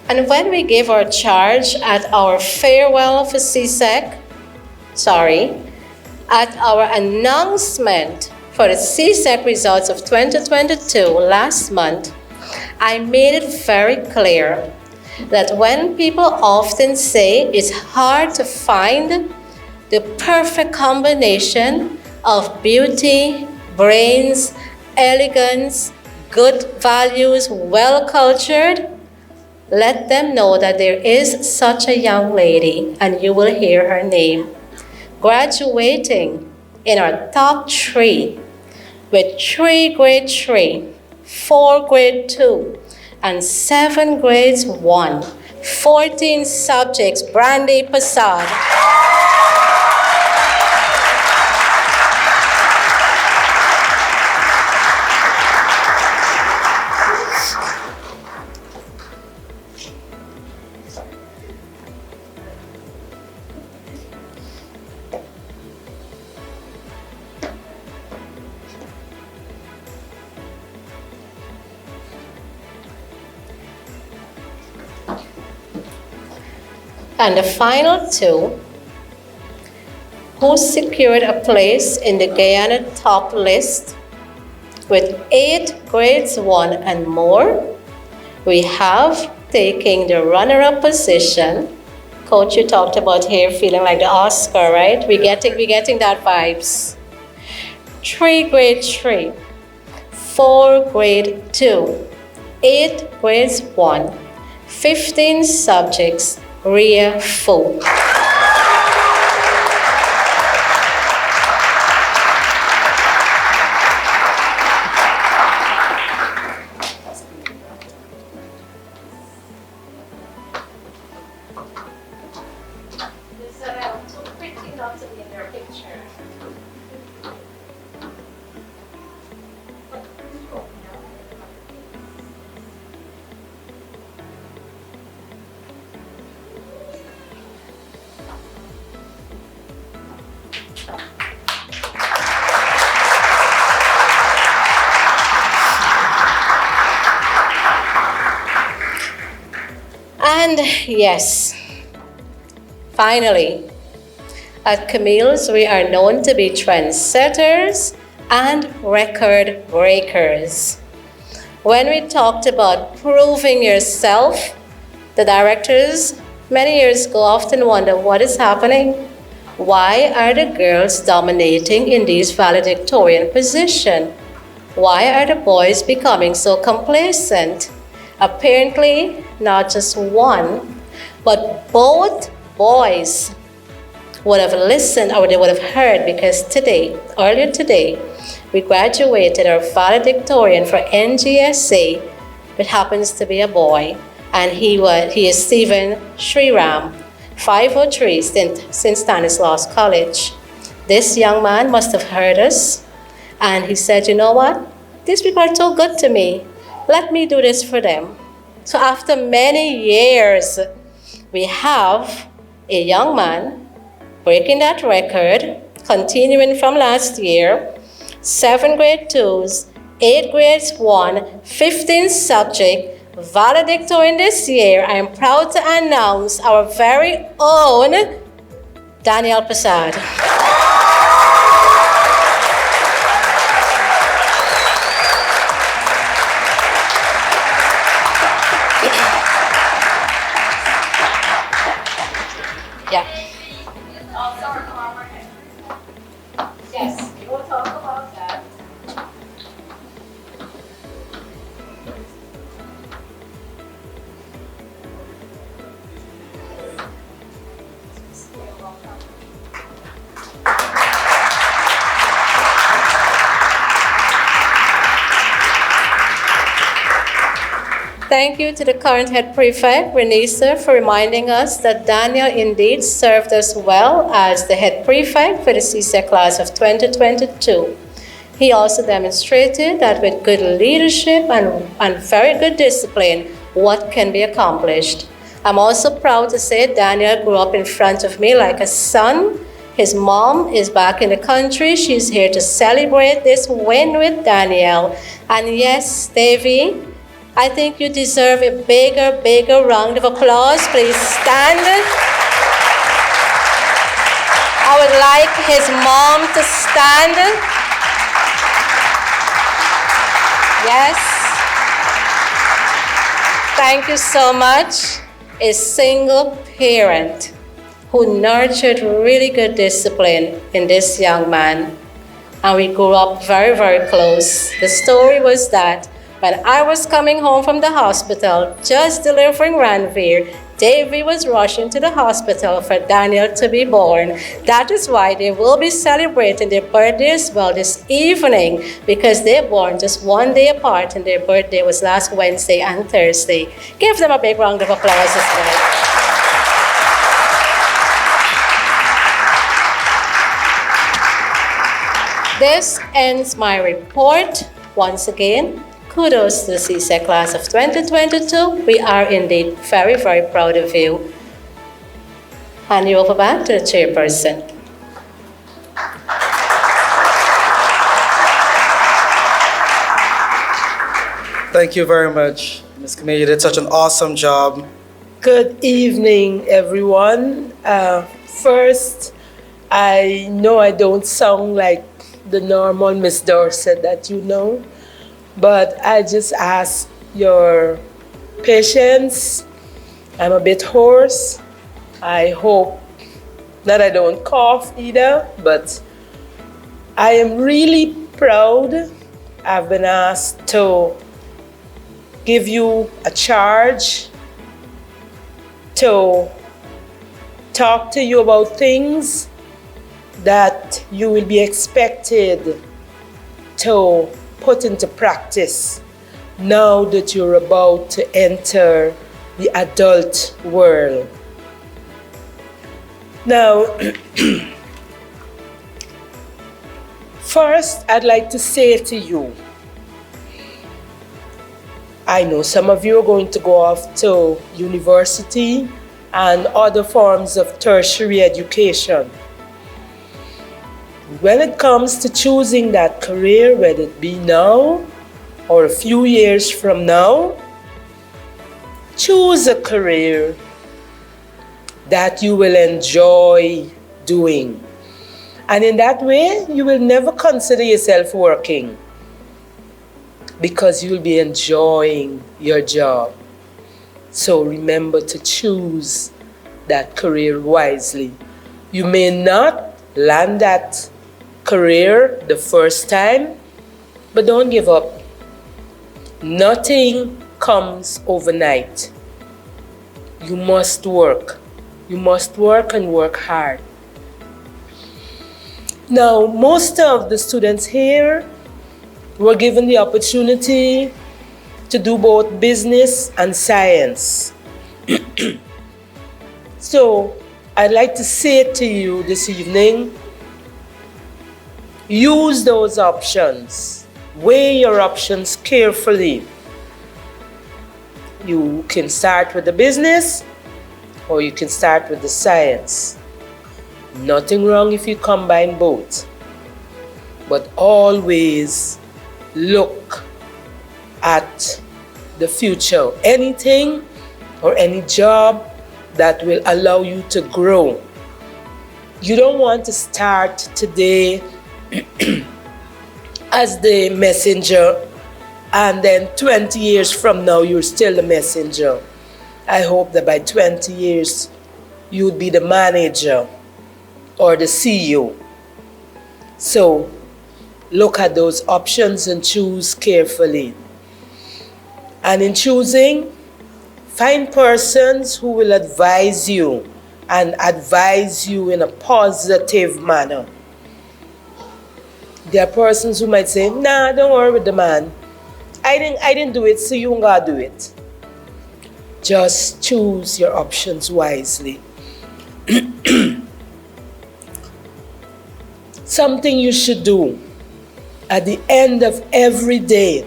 And when we gave our charge at our farewell for CSEC, at our announcement for the CSEC results of 2022 last month, I made it very clear that when people often say it's hard to find the perfect combination of beauty, brains, elegance, good values, well cultured, let them know that there is such a young lady, and you will hear her name, graduating in our top 3 with 3 grade 3, 4 grade 2, and 7 grades 1, 14 subjects, Brandy Passad. And the final 2, who secured a place in the Guyana top list with 8 grades 1 and more, we have taking the runner-up position. Coach, you talked about here feeling like the Oscar, right? We're getting that vibes. 3 grade 3, 4 grade 2, 8 grades 1, 15 subjects, Ria Fu. And yes, finally, at Camille's, we are known to be trendsetters and record breakers. When we talked about proving yourself, the directors many years ago often wonder what is happening. Why are the girls dominating in these valedictorian positions? Why are the boys becoming so complacent? Apparently, not just one, but both boys would have listened or they would have heard, because earlier today, we graduated our valedictorian for NGSA, which happens to be a boy, and he is Stephen Sriram, 503 St. Stanislaus College. This young man must have heard us, and he said, you know what? These people are so good to me. Let me do this for them. So after many years, we have a young man breaking that record, continuing from last year, 7 grade 2s, 8 grades 1, 15 subject, valedictorian this year. I am proud to announce our very own Daniel Passad. Yeah. Yes, we'll talk about that. Thank you to the current head prefect, Renisa, for reminding us that Daniel indeed served us well as the head prefect for the CSEC class of 2022. He also demonstrated that with good leadership and very good discipline, what can be accomplished. I'm also proud to say Daniel grew up in front of me like a son. His mom is back in the country. She's here to celebrate this win with Daniel. And yes, Davy, I think you deserve a bigger round of applause. Please stand. I would like his mom to stand. Yes. Thank you so much. A single parent who nurtured really good discipline in this young man. And we grew up very close. The story was that When I was coming home from the hospital, just delivering Ranveer, Davy was rushing to the hospital for Daniel to be born. That is why they will be celebrating their birthday as well this evening, because they're born just one day apart and their birthday was last Wednesday and Thursday. Give them a big round of applause as well. This ends my report. Once again, kudos to the CSEC class of 2022. We are indeed very, very proud of you. Hand you over back to the chairperson. Thank you very much, Ms. Camille. You did such an awesome job. Good evening, everyone. First, I know I don't sound like the normal Miss Dorset that you know, but I just ask your patience. I'm a bit hoarse. I hope that I don't cough either, but I am really proud. I've been asked to give you a charge to talk to you about things that you will be expected to put into practice now that you're about to enter the adult world. Now, first, I'd like to say to you, I know some of you are going to go off to university and other forms of tertiary education. When it comes to choosing that career, whether it be now or a few years from now, choose a career that you will enjoy doing. And in that way, you will never consider yourself working because you'll be enjoying your job. So remember to choose that career wisely. You may not land that career the first time, but don't give up. Nothing comes overnight. You must work. You must work and work hard. Now, most of the students here were given the opportunity to do both business and science. So, I'd like to say to you this evening, use those options. Weigh your options carefully. You can start with the business or you can start with the science. Nothing wrong if you combine both. But always look at the future. Anything or any job that will allow you to grow. You don't want to start today as the messenger and then 20 years from now you're still the messenger. I hope that by 20 years you'll be the manager or the CEO. So look at those options and choose carefully. And in choosing, find persons who will advise you and advise you in a positive manner. There are persons who might say, nah, don't worry with the man. I didn't do it, so you ain't gotta do it. Just choose your options wisely. Something you should do at the end of every day,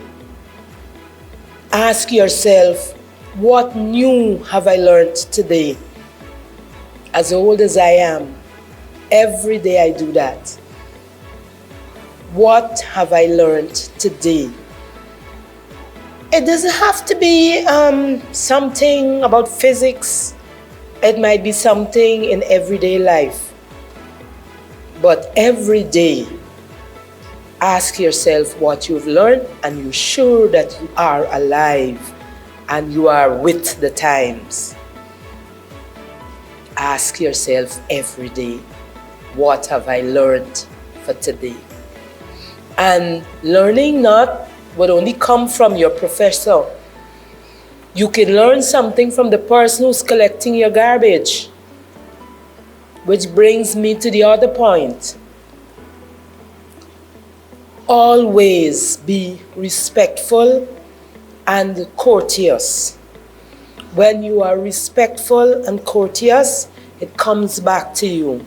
ask yourself, what new have I learned today? As old as I am, every day I do that. What have I learned today? It doesn't have to be something about physics. It might be something in everyday life. But every day, ask yourself what you've learned and you're sure that you are alive and you are with the times. Ask yourself every day, what have I learned for today? And learning not would only come from your professor. You can learn something from the person who's collecting your garbage. Which brings me to the other point. Always be respectful and courteous. When you are respectful and courteous, it comes back to you.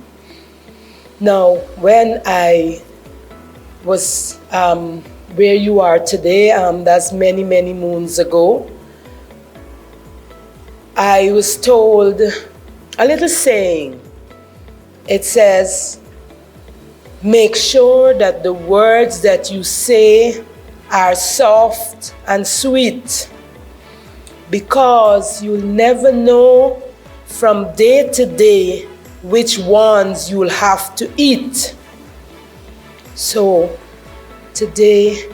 Now, when I was where you are today, that's many, many moons ago, I was told a little saying. It says, make sure that the words that you say are soft and sweet, because you'll never know from day to day which ones you'll have to eat. So today,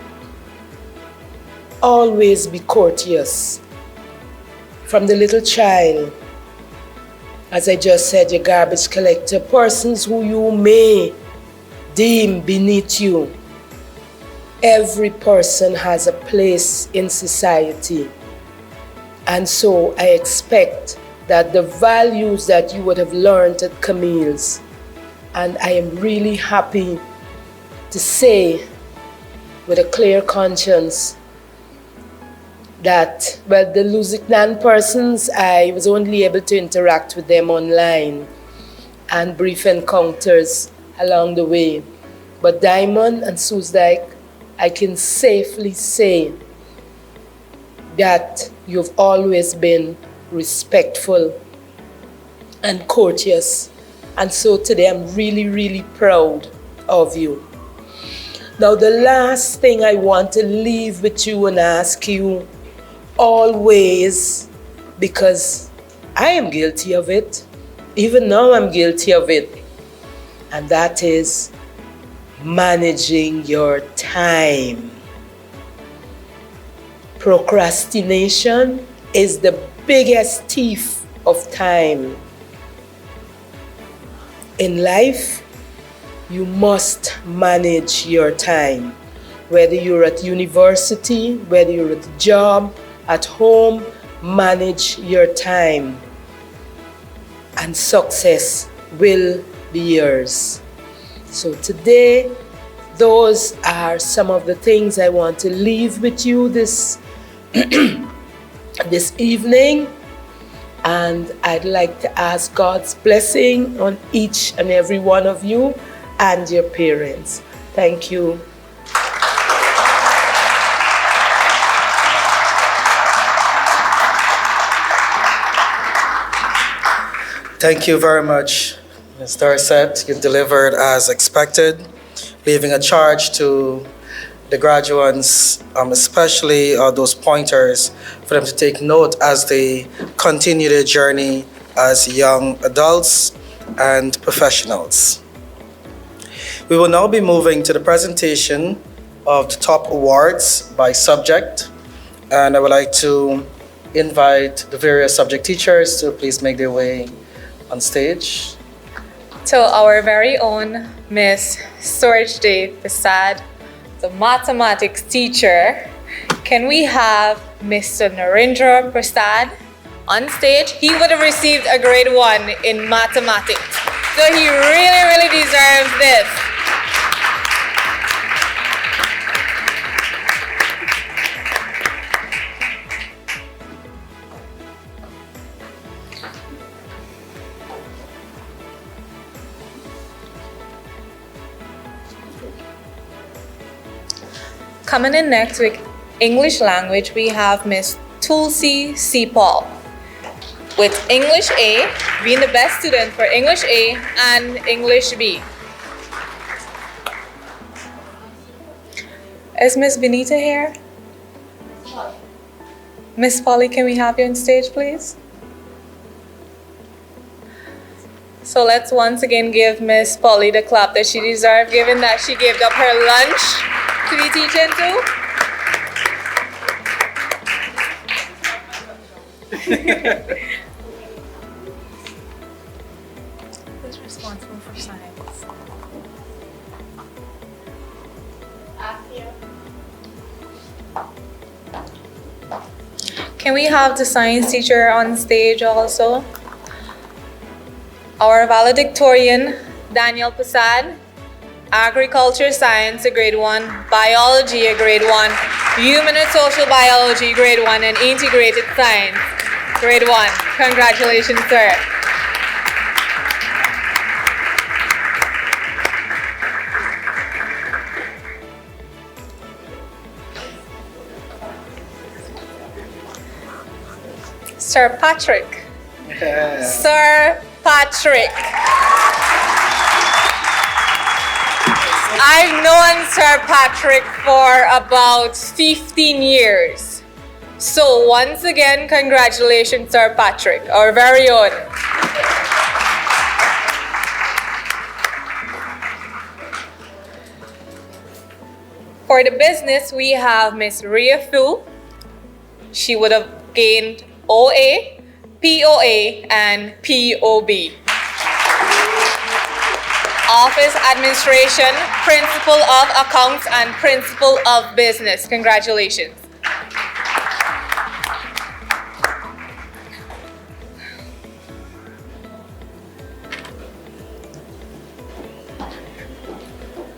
always be courteous. From the little child, as I just said, your garbage collector, persons who you may deem beneath you. Every person has a place in society. And so I expect that the values that you would have learned at Camille's, and I am really happy to say with a clear conscience that, well, the Lusignan persons, I was only able to interact with them online and brief encounters along the way. But Diamond and Soosdijk, I can safely say that you've always been respectful and courteous. And so today I'm really, really proud of you. Now, the last thing I want to leave with you and ask you always, because I am guilty of it, even now I'm guilty of it, and that is managing your time. Procrastination is the biggest thief of time. In life, you must manage your time. Whether you're at university, whether you're at a job, at home, manage your time. And success will be yours. So today, those are some of the things I want to leave with you this, this evening. And I'd like to ask God's blessing on each and every one of you and your parents. Thank you. Thank you very much, Ms. Dorset. You delivered as expected, leaving a charge to the graduates, especially those pointers for them to take note as they continue their journey as young adults and professionals. We will now be moving to the presentation of the top awards by subject, and I would like to invite the various subject teachers to please make their way on stage. To our very own Miss Surjde Prasad, the mathematics teacher, can we have Mr. Narendra Prasad on stage? He would have received a grade 1 in mathematics, so he really, really deserves this. Coming in next with English language, we have Miss Tulsi C. Paul with English A, being the best student for English A and English B. Is Miss Benita here? Miss Polly, can we have you on stage, please? So let's once again give Miss Polly the clap that she deserves, given that she gave up her lunch to be teaching too. Who's responsible for science? Can we have the science teacher on stage also? Our valedictorian, Daniel Pasad, Agriculture Science, a grade 1, Biology, a grade 1, Human and Social Biology, grade 1, and Integrated Science, grade 1. Congratulations, sir. Sir Patrick. Sir Patrick. I've known Sir Patrick for about 15 years. So once again, congratulations, Sir Patrick, our very own. For the business, we have Miss Ria Fu. She would have gained OA, POA, and POB. Office Administration, Principal of Accounts, and Principal of Business. Congratulations.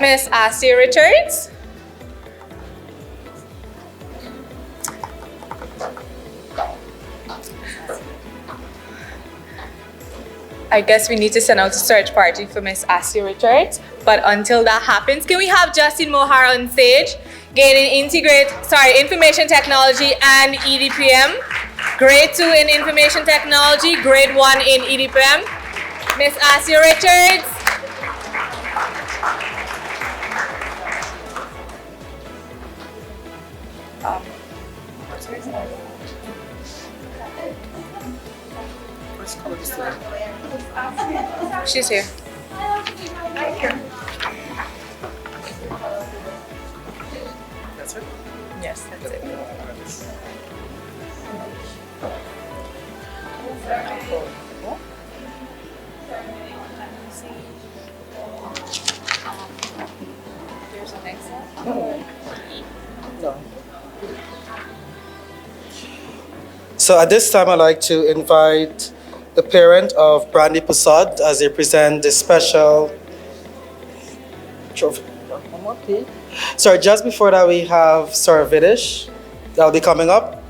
Miss Ashley Richards. I guess we need to send out a search party for Miss Ashley Richards. But until that happens, can we have Justin Mohar on stage, gaining Information Technology and EDPM, grade 2 in Information Technology, grade 1 in EDPM. Miss Ashley Richards. She's here. That's it? Yes, that's it. There's a next one. No. So at this time, I'd like to invite the parent of Brandy Passad as they present the special trophy. Sorry, just before that, we have Sir Vidish. That'll be coming up.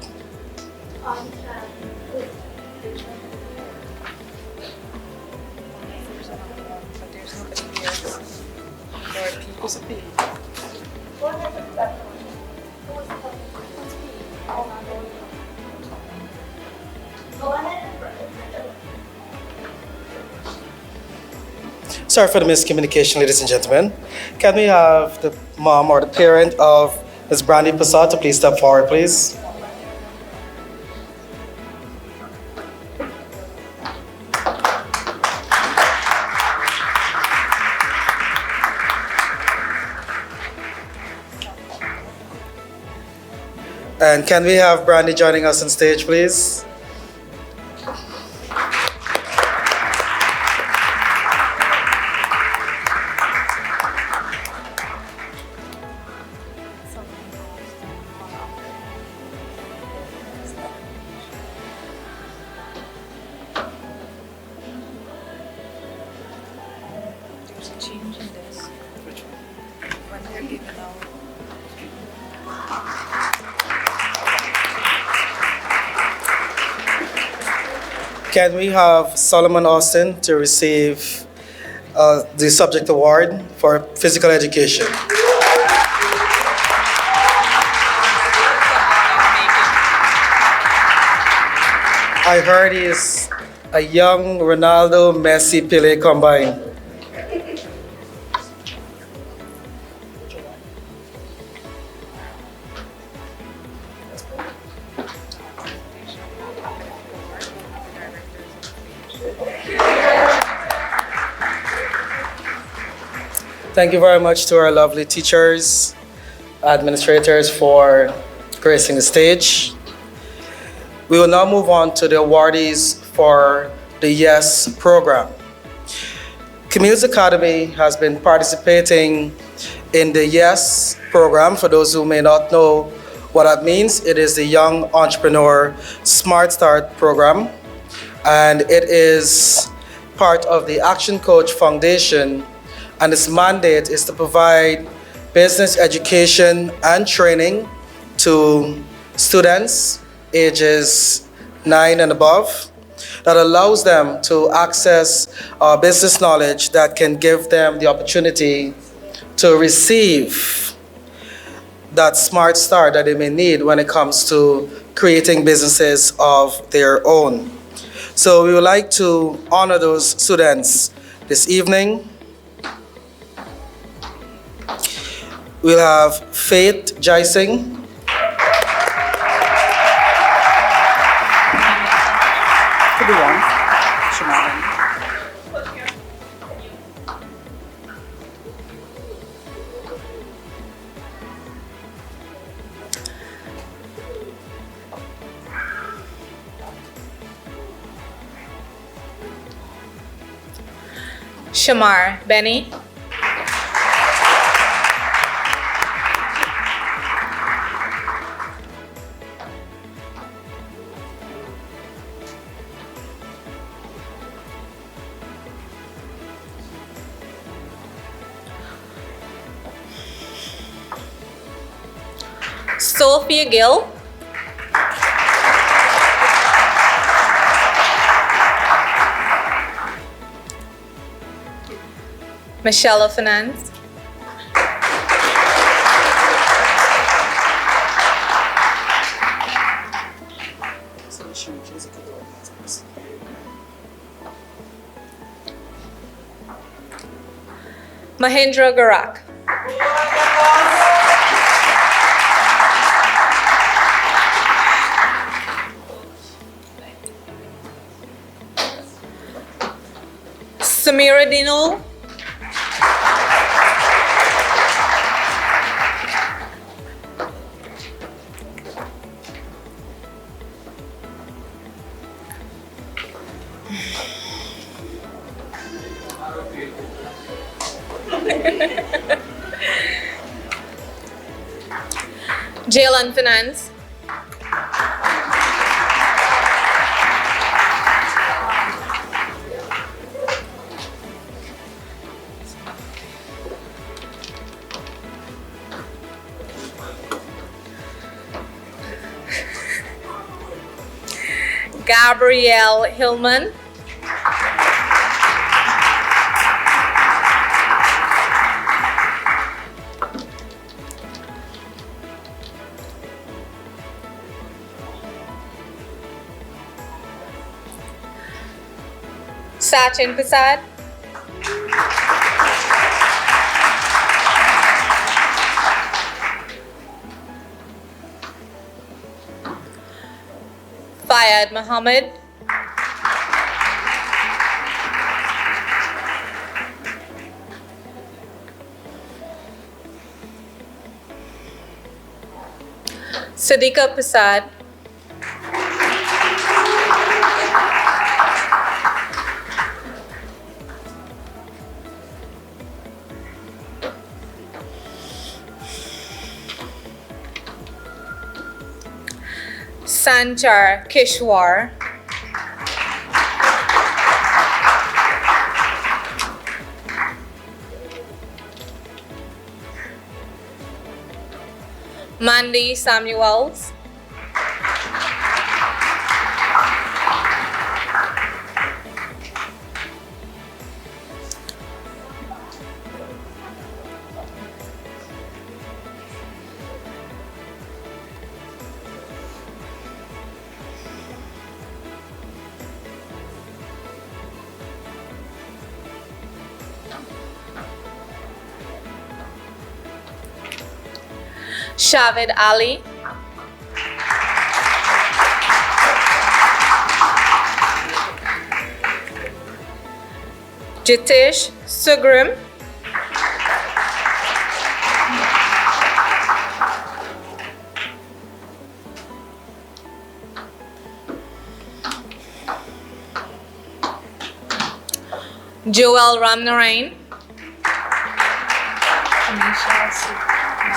Sorry for the miscommunication, ladies and gentlemen. Can we have the mom or the parent of Ms. Brandy Passad to please step forward, please? And can we have Brandy joining us on stage, please? Can we have Solomon Austin to receive the subject award for physical education? I heard he's a young Ronaldo, Messi, Pele combined. Thank you very much to our lovely teachers, administrators for gracing the stage. We will now move on to the awardees for the YES program. Camille's Academy has been participating in the YES program. For those who may not know What that means, it is the Young Entrepreneur Smart Start program, and it is part of the Action Coach Foundation, and its mandate is to provide business education and training to students ages 9 and above that allows them to access business knowledge that can give them the opportunity to receive that smart start that they may need when it comes to creating businesses of their own. So we would like to honor those students this evening. We'll have Faith Jaising. Shamar, Benny. Sophia Gill. Michelle Finance. Mahendra Garak. Samira Dinul. Jalen Finance. Gabrielle Hillman. Sachin Prasad. Fayad Muhammad. Sadiqa Prasad. Sanchar Kishwar. Mandy Samuels. Shavid Ali. Jitesh Sugrim. Joel Ramnarain.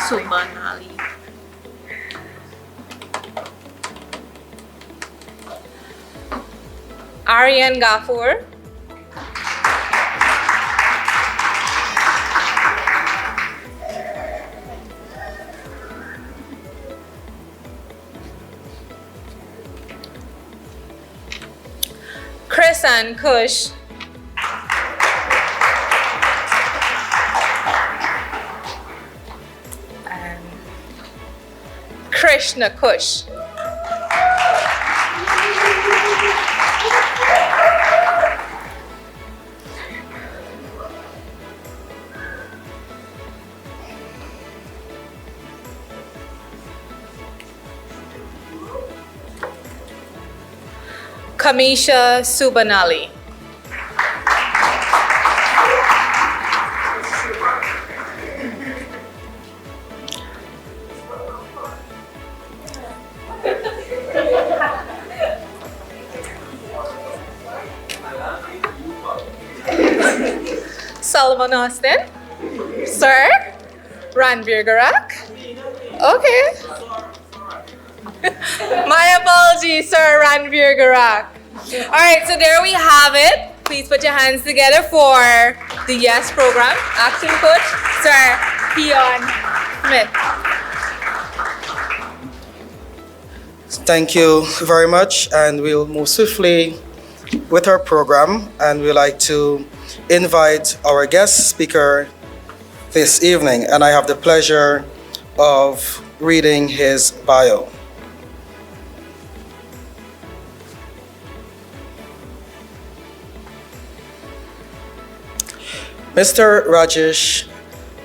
Suman Ali. Marian Gafour. Chris and Kush. And Krishna Kush. Kamisha Subanali. Solomon Austin. Sir. Ranveer Garak. Okay. My apologies, Sir Ranveer Garak. All right, so there we have it. Please put your hands together for the YES program. Acting coach, Sir Keon Smith. Thank you very much, and we'll move swiftly with our program, and we'd like to invite our guest speaker this evening, and I have the pleasure of reading his bio. Mr. Rajesh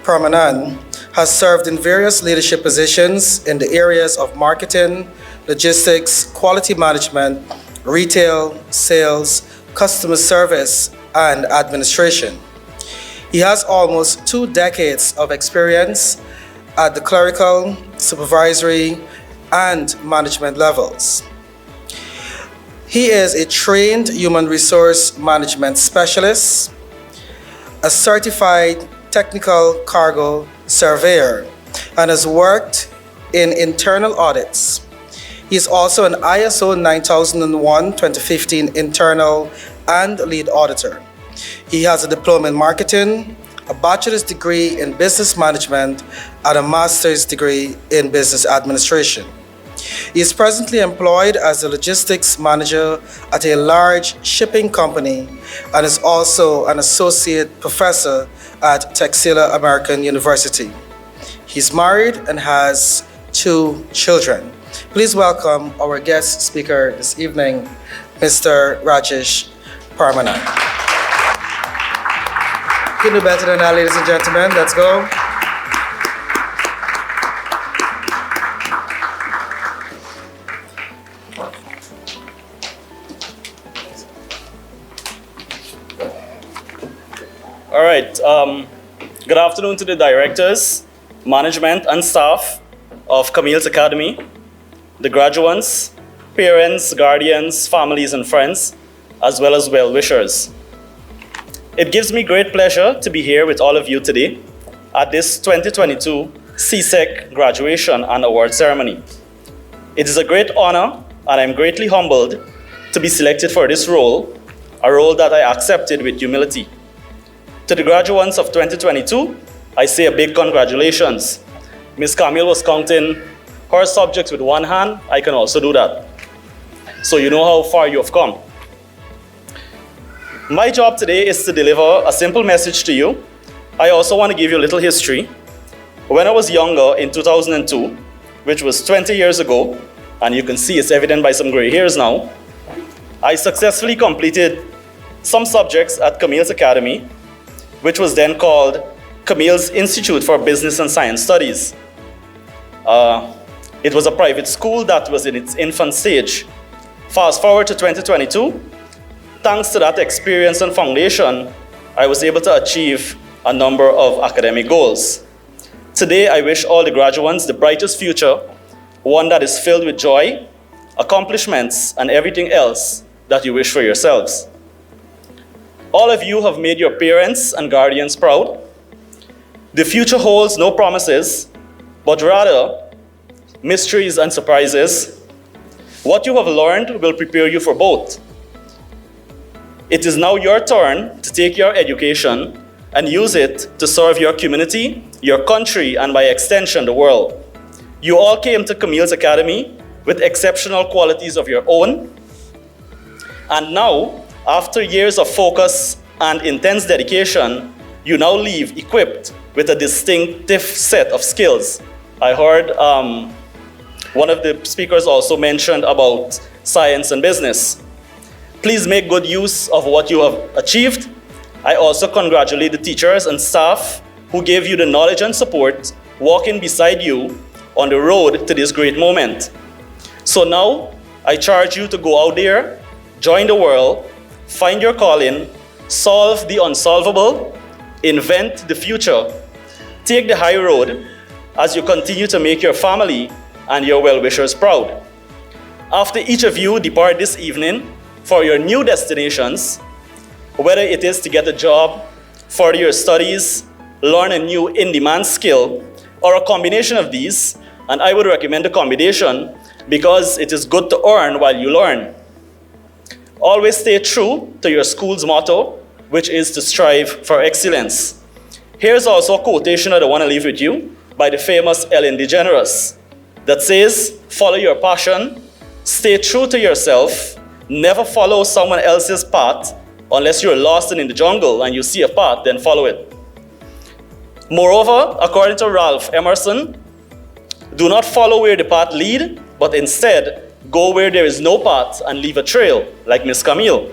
Parmanan has served in various leadership positions in the areas of marketing, logistics, quality management, retail, sales, customer service, and administration. He has almost 2 decades of experience at the clerical, supervisory, and management levels. He is a trained human resource management specialist, a certified technical cargo surveyor, and has worked in internal audits. He is also an ISO 9001-2015 internal and lead auditor. He has a diploma in marketing, a bachelor's degree in business management, and a master's degree in business administration. He is presently employed as a logistics manager at a large shipping company and is also an associate professor at Texila American University. He's married and has 2 children. Please welcome our guest speaker this evening, Mr. Rajesh Parmanan. You can do better than that, ladies and gentlemen. Let's go. All right. Good afternoon to the directors, management, and staff of Camille's Academy, the graduates, parents, guardians, families, and friends, as well as well-wishers. It gives me great pleasure to be here with all of you today at this 2022 CSEC graduation and award ceremony. It is a great honor, and I'm greatly humbled to be selected for this role, a role that I accepted with humility. To the graduates of 2022, I say a big congratulations. Ms. Camille was counting her subjects with one hand. I can also do that. So you know how far you have come. My job today is to deliver a simple message to you. I also want to give you a little history. When I was younger in 2002, which was 20 years ago, and you can see it's evident by some gray hairs now, I successfully completed some subjects at Camille's Academy, which was then called Camille's Institute for Business and Science Studies. It was a private school that was in its infant stage. Fast forward to 2022, thanks to that experience and foundation, I was able to achieve a number of academic goals. Today, I wish all the graduates the brightest future, one that is filled with joy, accomplishments, and everything else that you wish for yourselves. All of you have made your parents and guardians proud. The future holds no promises, but rather mysteries and surprises. What you have learned will prepare you for both. It is now your turn to take your education and use it to serve your community, your country, and by extension, the world. You all came to Camille's Academy with exceptional qualities of your own. And now, after years of focus and intense dedication, you now leave equipped with a distinctive set of skills. I heard one of the speakers also mentioned about science and business. Please make good use of what you have achieved. I also congratulate the teachers and staff who gave you the knowledge and support walking beside you on the road to this great moment. So now, I charge you to go out there, join the world, find your calling, solve the unsolvable, invent the future. Take the high road as you continue to make your family and your well-wishers proud. After each of you depart this evening for your new destinations, whether it is to get a job, further your studies, learn a new in-demand skill, or a combination of these, and I would recommend the combination because it is good to earn while you learn. Always stay true to your school's motto, which is to strive for excellence. Here's also a quotation that I want to leave with you by the famous Ellen DeGeneres that says, follow your passion, stay true to yourself, never follow someone else's path unless you're lost and in the jungle and you see a path, then follow it. Moreover, according to Ralph Emerson, do not follow where the path lead, but instead go where there is no path and leave a trail, like Miss Camille.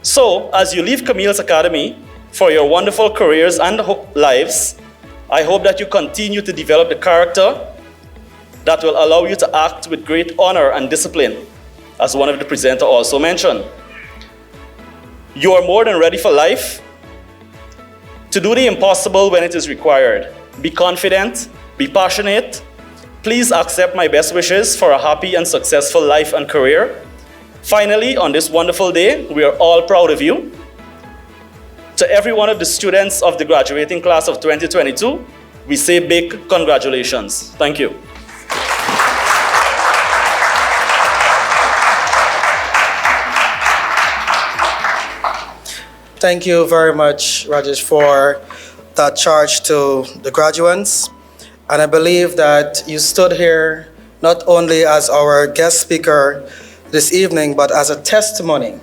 So, as you leave Camille's Academy for your wonderful careers and lives, I hope that you continue to develop the character that will allow you to act with great honor and discipline, as one of the presenters also mentioned. You are more than ready for life to do the impossible when it is required. Be confident, be passionate. Please accept my best wishes for a happy and successful life and career. Finally, on this wonderful day, we are all proud of you. To every one of the students of the graduating class of 2022, we say big congratulations. Thank you. Thank you very much, Rajesh, for that charge to the graduates. And I believe that you stood here not only as our guest speaker this evening, but as a testimony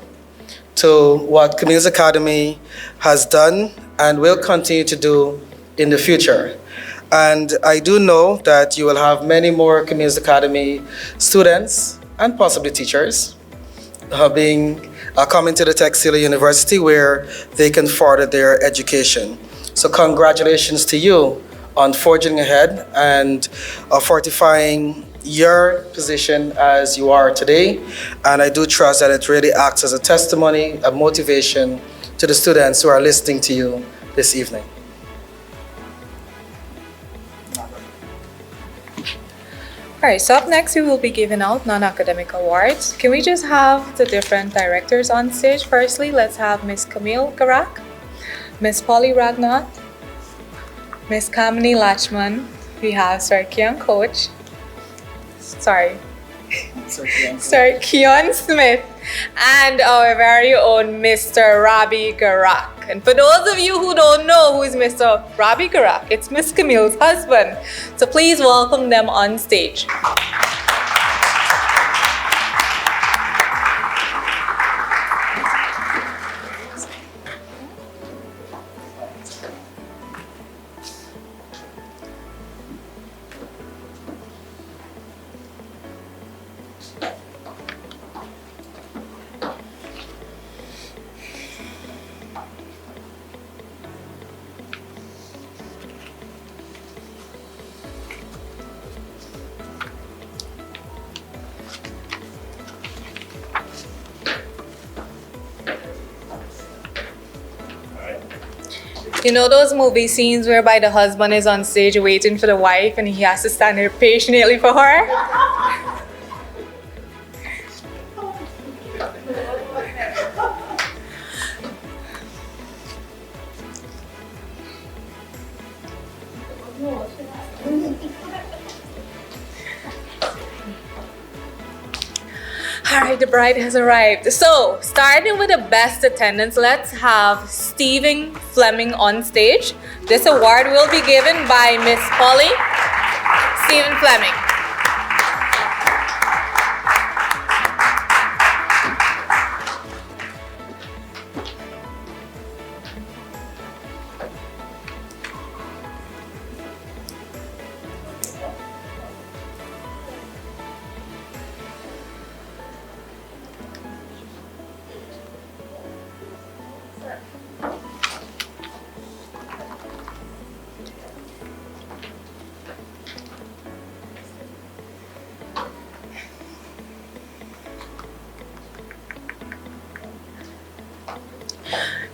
to what Camille's Academy has done and will continue to do in the future. And I do know that you will have many more Camille's Academy students and possibly teachers coming to the Texila University where they can further their education. So congratulations to you on forging ahead and fortifying your position as you are today. And I do trust that it really acts as a testimony, a motivation to the students who are listening to you this evening. All right, so up next we will be giving out non-academic awards. Can we just have the different directors on stage? Firstly, let's have Miss Camille Garak, Miss Polly Ragnath, Miss Kamini Lachman. We have Sir Keon Smith, and our very own Mr. Rabi Garak. And for those of you who don't know who is Mr. Rabi Garak, it's Miss Camille's husband. So please welcome them on stage. You know those movie scenes whereby the husband is on stage waiting for the wife and he has to stand there patiently for her? All right, the bride has arrived. So, starting with the best attendance, let's have Stephen Fleming on stage. This award will be given by Miss Polly. Stephen Fleming.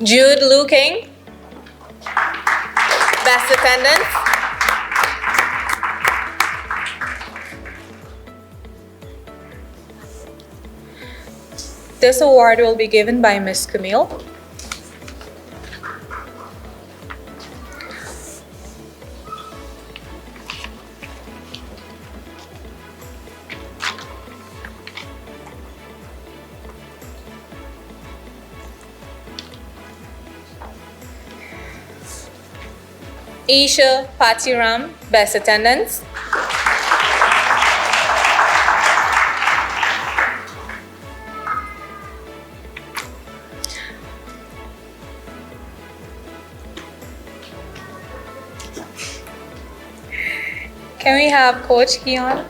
Jude Luking, best attendance. This award will be given by Miss Camille. Isha Patiram, best attendance. Can we have Coach Keon?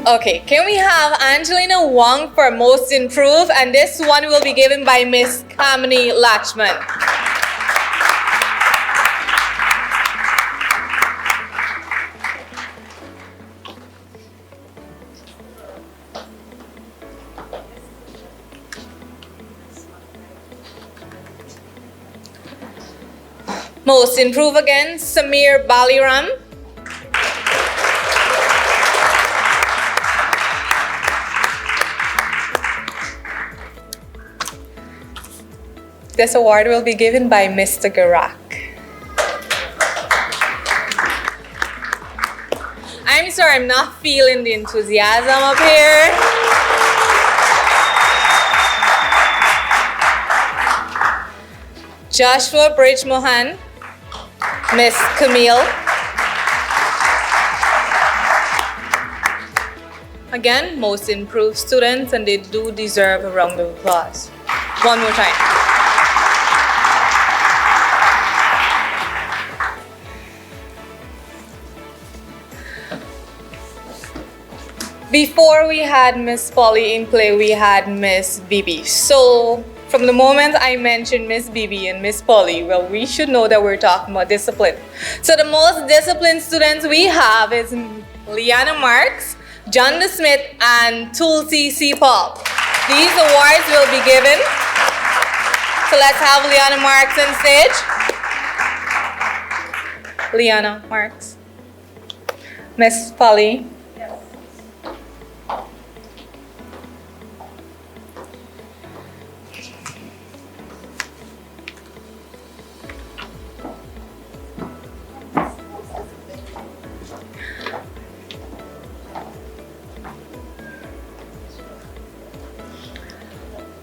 Okay, can we have Angelina Wong for most improved? And this one will be given by Miss Kamini Lachman. Most improved again, Samir Baliram. This award will be given by Mr. Garak. I'm sorry, I'm not feeling the enthusiasm up here. Joshua Bridge Mohan, Miss Camille. Again, most improved students, and they do deserve a round of applause. One more time. Before we had Miss Polly in play, we had Miss Bibi. So from the moment I mentioned Miss Bibi and Miss Polly, well, we should know that we're talking about discipline. So the most disciplined students we have is Liana Marks, John De Smith, and Tulsi C. Paul. These awards will be given. So let's have Liana Marks on stage. Liana Marks. Miss Polly.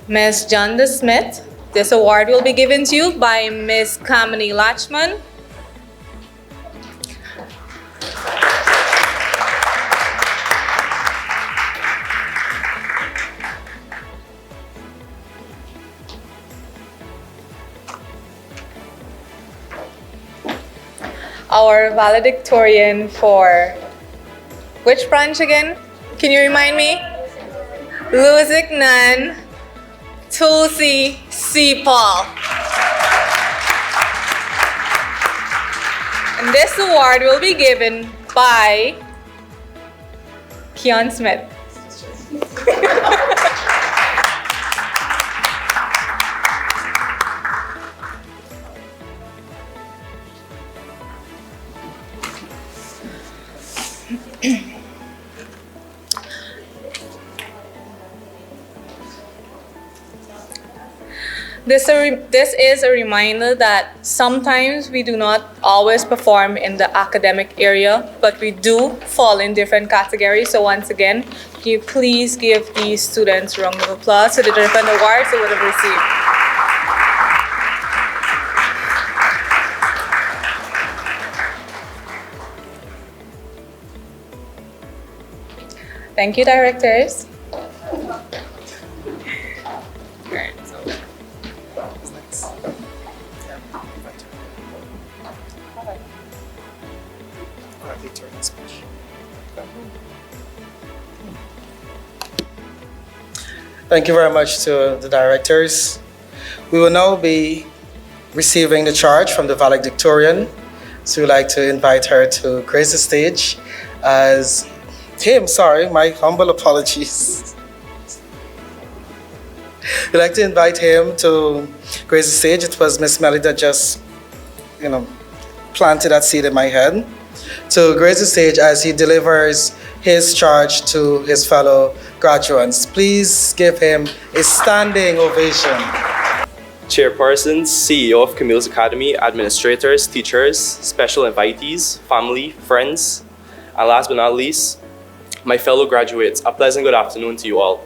Miss John De Smith. This award will be given to you by Miss Kamini Lachman. Our valedictorian for which branch again? Can you remind me? Lusignan Tulsi C. Paul. And this award will be given by Keon Smith. This is a reminder that sometimes we do not always perform in the academic area, but we do fall in different categories. So once again, can you please give these students a round of applause for the different awards they would have received. Thank you, directors. Thank you very much to the directors. We will now be receiving the charge from the valedictorian. So we'd like to invite her to grace the stage as my humble apologies. We'd like to invite him to grace the stage. It was Miss Melly that just, planted that seed in my head. To grace the stage as he delivers his charge to his fellow graduates. Please give him a standing ovation. Chairpersons, CEO of Camille's Academy, administrators, teachers, special invitees, family, friends, and last but not least, my fellow graduates, a pleasant good afternoon to you all.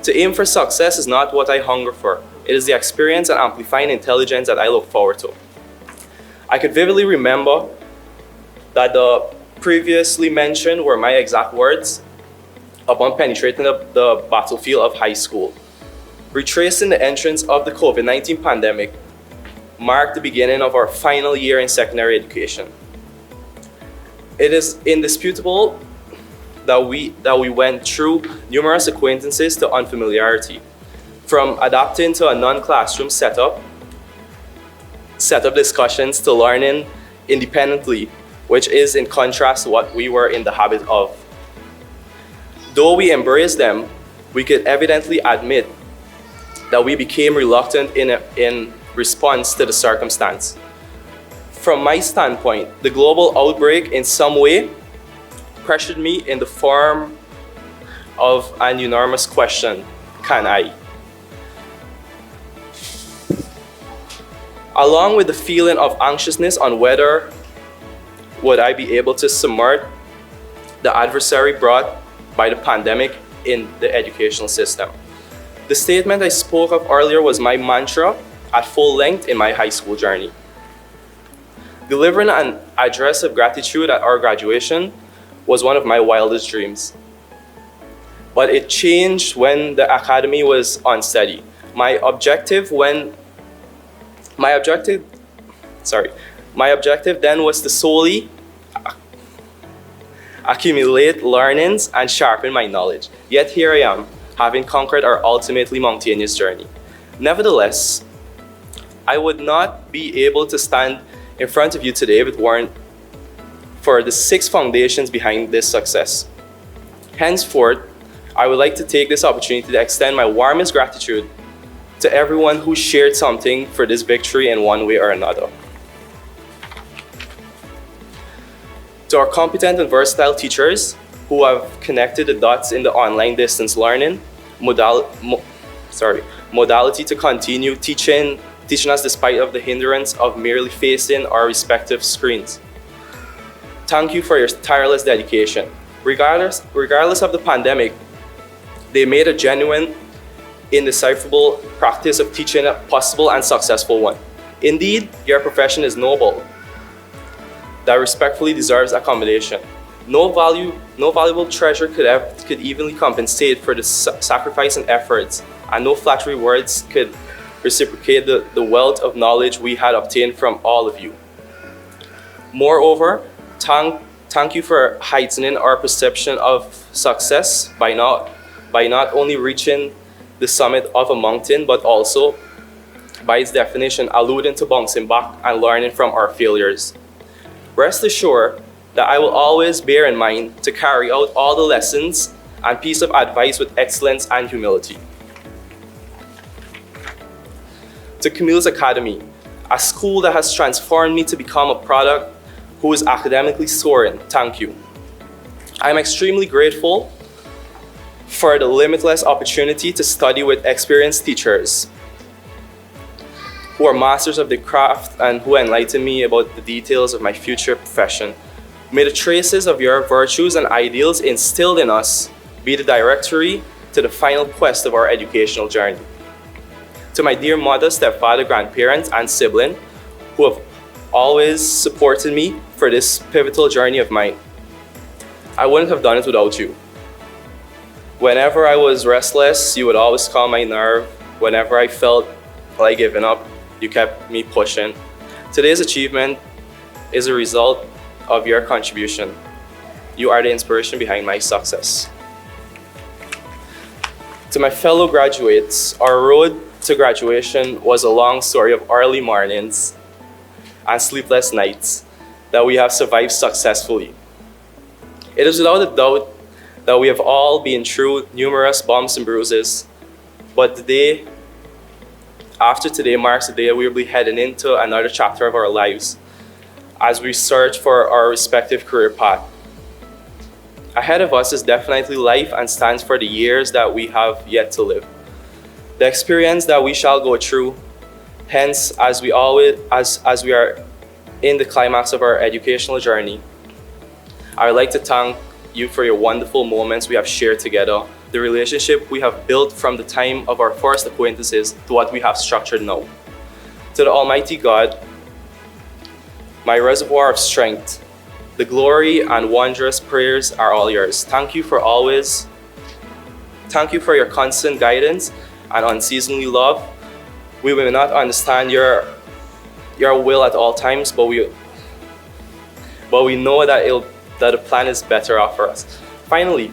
To aim for success is not what I hunger for. It is the experience and amplifying intelligence that I look forward to. I could vividly remember that the previously mentioned were my exact words upon penetrating the battlefield of high school. Retracing the entrance of the COVID-19 pandemic marked the beginning of our final year in secondary education. It is indisputable that we went through numerous acquaintances to unfamiliarity, from adapting to a non-classroom setup discussions to learning independently, which is in contrast to what we were in the habit of. Though we embraced them, we could evidently admit that we became reluctant in response to the circumstance. From my standpoint, the global outbreak in some way pressured me in the form of an enormous question: can I? Along with the feeling of anxiousness on whether would I be able to subvert the adversary brought by the pandemic in the educational system. The statement I spoke of earlier was my mantra at full length in my high school journey. Delivering an address of gratitude at our graduation was one of my wildest dreams. But it changed when the academy was unsteady. My objective then was to solely accumulate learnings and sharpen my knowledge. Yet here I am, having conquered our ultimately mountainous journey. Nevertheless, I would not be able to stand in front of you today if it weren't for the 6 foundations behind this success. Henceforth, I would like to take this opportunity to extend my warmest gratitude to everyone who shared something for this victory in one way or another. To our competent and versatile teachers who have connected the dots in the online distance learning modality to continue teaching us despite of the hindrance of merely facing our respective screens. Thank you for your tireless dedication. Regardless of the pandemic, they made a genuine, indecipherable practice of teaching a possible and successful one. Indeed, your profession is noble, that respectfully deserves accommodation. No valuable treasure could evenly compensate for the sacrifice and efforts, and no flattery words could reciprocate the wealth of knowledge we had obtained from all of you. Moreover, thank you for heightening our perception of success by not only reaching the summit of a mountain, but also, by its definition, alluding to bouncing back and learning from our failures. Rest assured that I will always bear in mind to carry out all the lessons and piece of advice with excellence and humility. To Camille's Academy, a school that has transformed me to become a product who is academically soaring, thank you. I am extremely grateful for the limitless opportunity to study with experienced teachers who are masters of the craft and who enlighten me about the details of my future profession. May the traces of your virtues and ideals instilled in us be the directory to the final quest of our educational journey. To my dear mother, stepfather, grandparents, and sibling, who have always supported me for this pivotal journey of mine. I wouldn't have done it without you. Whenever I was restless, you would always calm my nerve. Whenever I felt like giving up, you kept me pushing. Today's achievement is a result of your contribution. You are the inspiration behind my success. To my fellow graduates, our road to graduation was a long story of early mornings and sleepless nights that we have survived successfully. It is without a doubt that we have all been through numerous bumps and bruises, but the day after today marks the day we will be heading into another chapter of our lives as we search for our respective career path. Ahead of us is definitely life and stands for the years that we have yet to live. The experience that we shall go through. Hence, as we are in the climax of our educational journey, I would like to thank you for your wonderful moments we have shared together, the relationship we have built from the time of our first acquaintances to what we have structured now. To the Almighty God, my reservoir of strength, the glory and wondrous prayers are all yours. Thank you for your constant guidance and unceasingly love. We will not understand your will at all times, but we know that the plan is better off for us. Finally,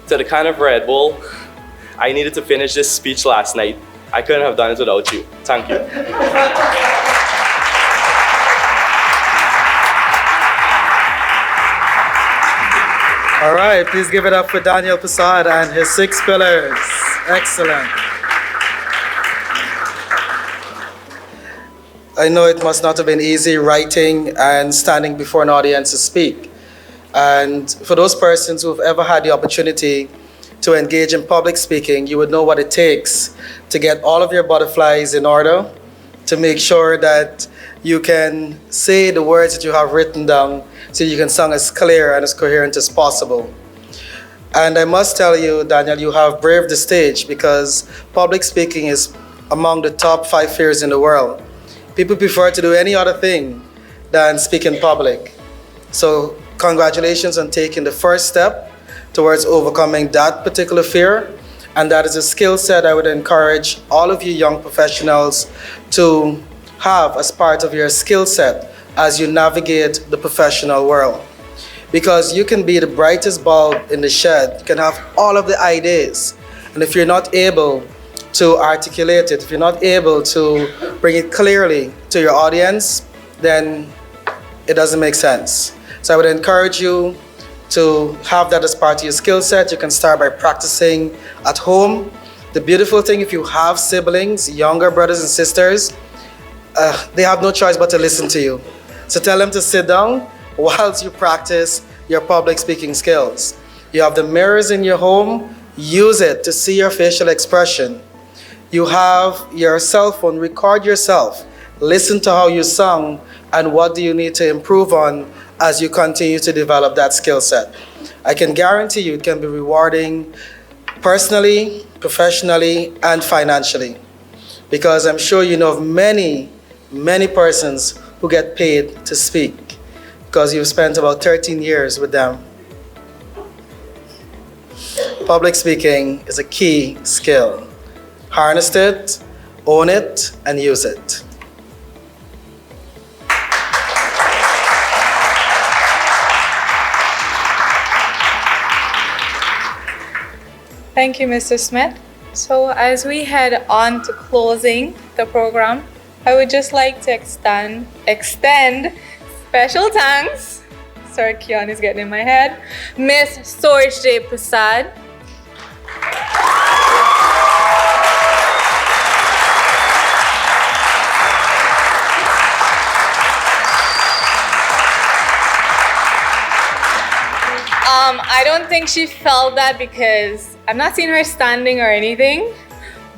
to the can of Red Bull, I needed to finish this speech last night. I couldn't have done it without you. Thank you. All right, please give it up for Daniel Prasad and his 6 pillars. Excellent. I know it must not have been easy writing and standing before an audience to speak. And for those persons who have ever had the opportunity to engage in public speaking, you would know what it takes to get all of your butterflies in order, to make sure that you can say the words that you have written down so you can sound as clear and as coherent as possible. And I must tell you, Daniel, you have braved the stage because public speaking is among the top 5 fears in the world. People prefer to do any other thing than speak in public. So congratulations on taking the first step towards overcoming that particular fear. And that is a skill set I would encourage all of you young professionals to have as part of your skill set as you navigate the professional world. Because you can be the brightest bulb in the shed, you can have all of the ideas, and if you're not able to articulate it, if you're not able to bring it clearly to your audience, then it doesn't make sense. So I would encourage you to have that as part of your skill set. You can start by practicing at home. The beautiful thing, if you have siblings, younger brothers and sisters, they have no choice but to listen to you. So tell them to sit down whilst you practice your public speaking skills. You have the mirrors in your home, use it to see your facial expression. You have your cell phone, record yourself, listen to how you sung, and what do you need to improve on as you continue to develop that skill set. I can guarantee you it can be rewarding personally, professionally, and financially. Because I'm sure you know of many persons who get paid to speak because you've spent about 13 years with them. Public speaking is a key skill. Harness it, own it, and use it. Thank you, Mr. Smith. So as we head on to closing the program, I would just like to extend special thanks. Sorry, Kian is getting in my head. Miss Storage J. Prasad. I don't think she felt that because I've not seen her standing or anything,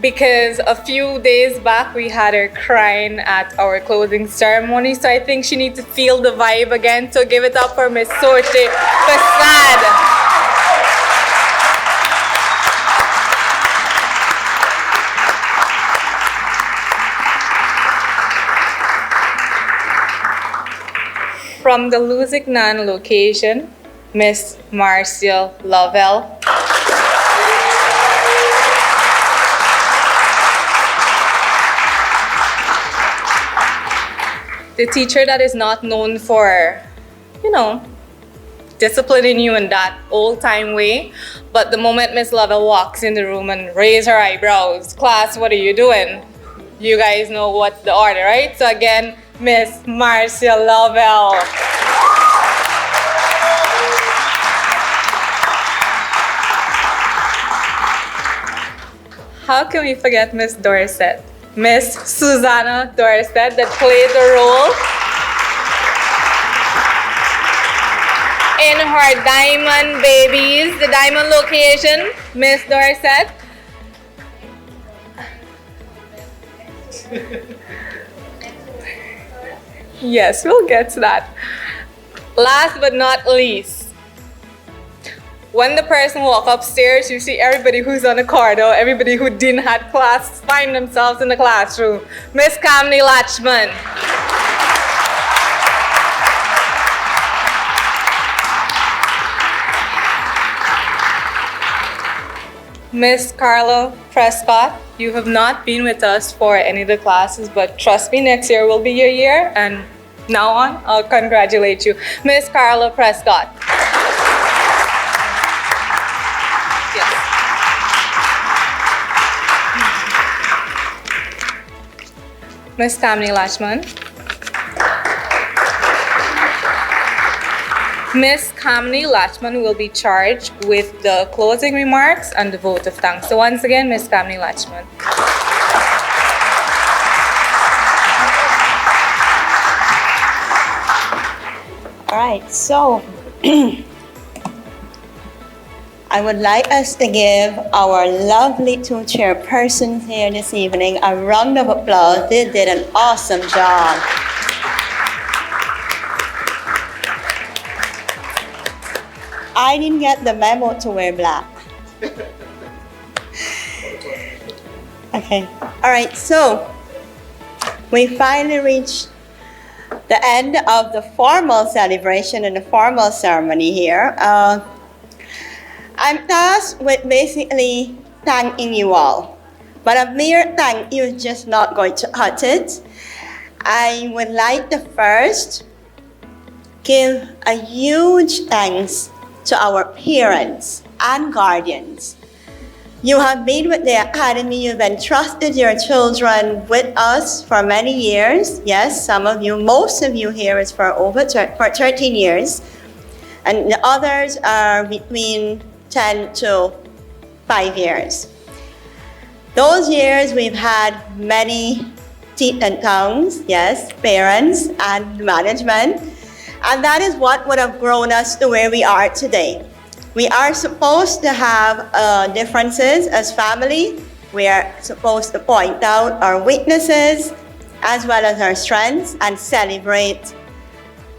because a few days back we had her crying at our closing ceremony. So I think she needs to feel the vibe again. So give it up for Miss Sorte Fasad. From the Lusignan location, Miss Marcia Lovell. The teacher that is not known for, disciplining you in that old-time way, but the moment Miss Lovell walks in the room and raise her eyebrows, class, what are you doing? You guys know what's the order, right? So again, Miss Marcia Lovell. How can we forget Miss Dorset? Miss Susanna Dorset that played the role in her Diamond Babies, the Diamond location, Miss Dorset. Yes, we'll get to that. Last but not least, when the person walk upstairs, you see everybody who's on the corridor, everybody who didn't have class find themselves in the classroom. Miss Camille Latchman. Miss Carla Prescott, you have not been with us for any of the classes, but trust me, next year will be your year, and now on, I'll congratulate you. Miss Carla Prescott. Yes. Miss Camille Latchman. Miss Camille Latchman will be charged with the closing remarks and the vote of thanks. So once again, Miss Camille Latchman. All right, so I would like us to give our lovely two chairpersons here this evening a round of applause. They did an awesome job. I didn't get the memo to wear black. Okay, all right, so we finally reached the end of the formal celebration and the formal ceremony here. I'm tasked with basically thanking you all, but a mere thank you is just not going to cut it. I would like to first give a huge thanks to our parents and guardians. You have been with the Academy, you've entrusted your children with us for many years. Yes, some of you, most of you here is for 13 years. And the others are between 10 to 5 years. Those years we've had many teeth and tongues, yes, parents and management. And that is what would have grown us to where we are today. We are supposed to have differences as family. We are supposed to point out our weaknesses as well as our strengths and celebrate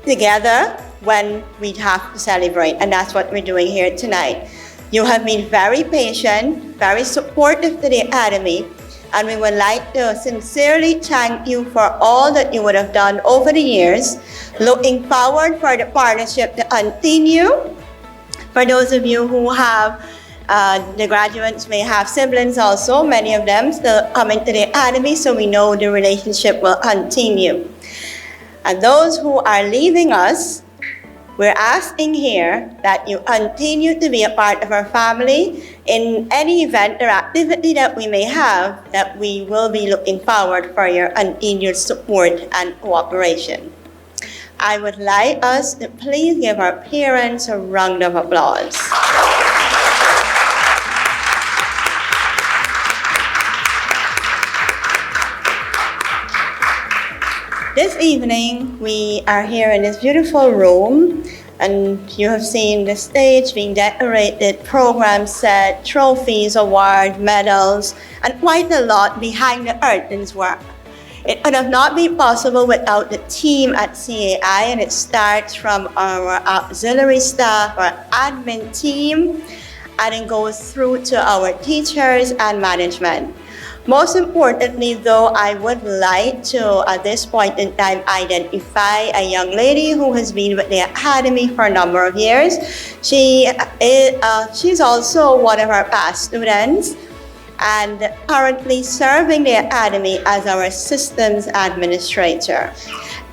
together when we have to celebrate. And that's what we're doing here tonight. You have been very patient, very supportive to the Academy, and we would like to sincerely thank you for all that you would have done over the years. Looking forward for the partnership to continue. For those of you who have, the graduates may have siblings also, many of them still coming to the Academy, so we know the relationship will continue. And those who are leaving us, we're asking here that you continue to be a part of our family in any event or activity that we may have, that we will be looking forward for your continued support and cooperation. I would like us to please give our parents a round of applause. This evening, we are here in this beautiful room And you have seen the stage being decorated, programs set, trophies, awards, medals, and quite a lot behind the curtains work. It could have not been possible without the team at CAI, and it starts from our auxiliary staff, our admin team, and it goes through to our teachers and management. Most importantly, though, I would like to, at this point in time, identify a young lady who has been with the Academy for a number of years. She's also one of our past students and currently serving the Academy as our systems administrator.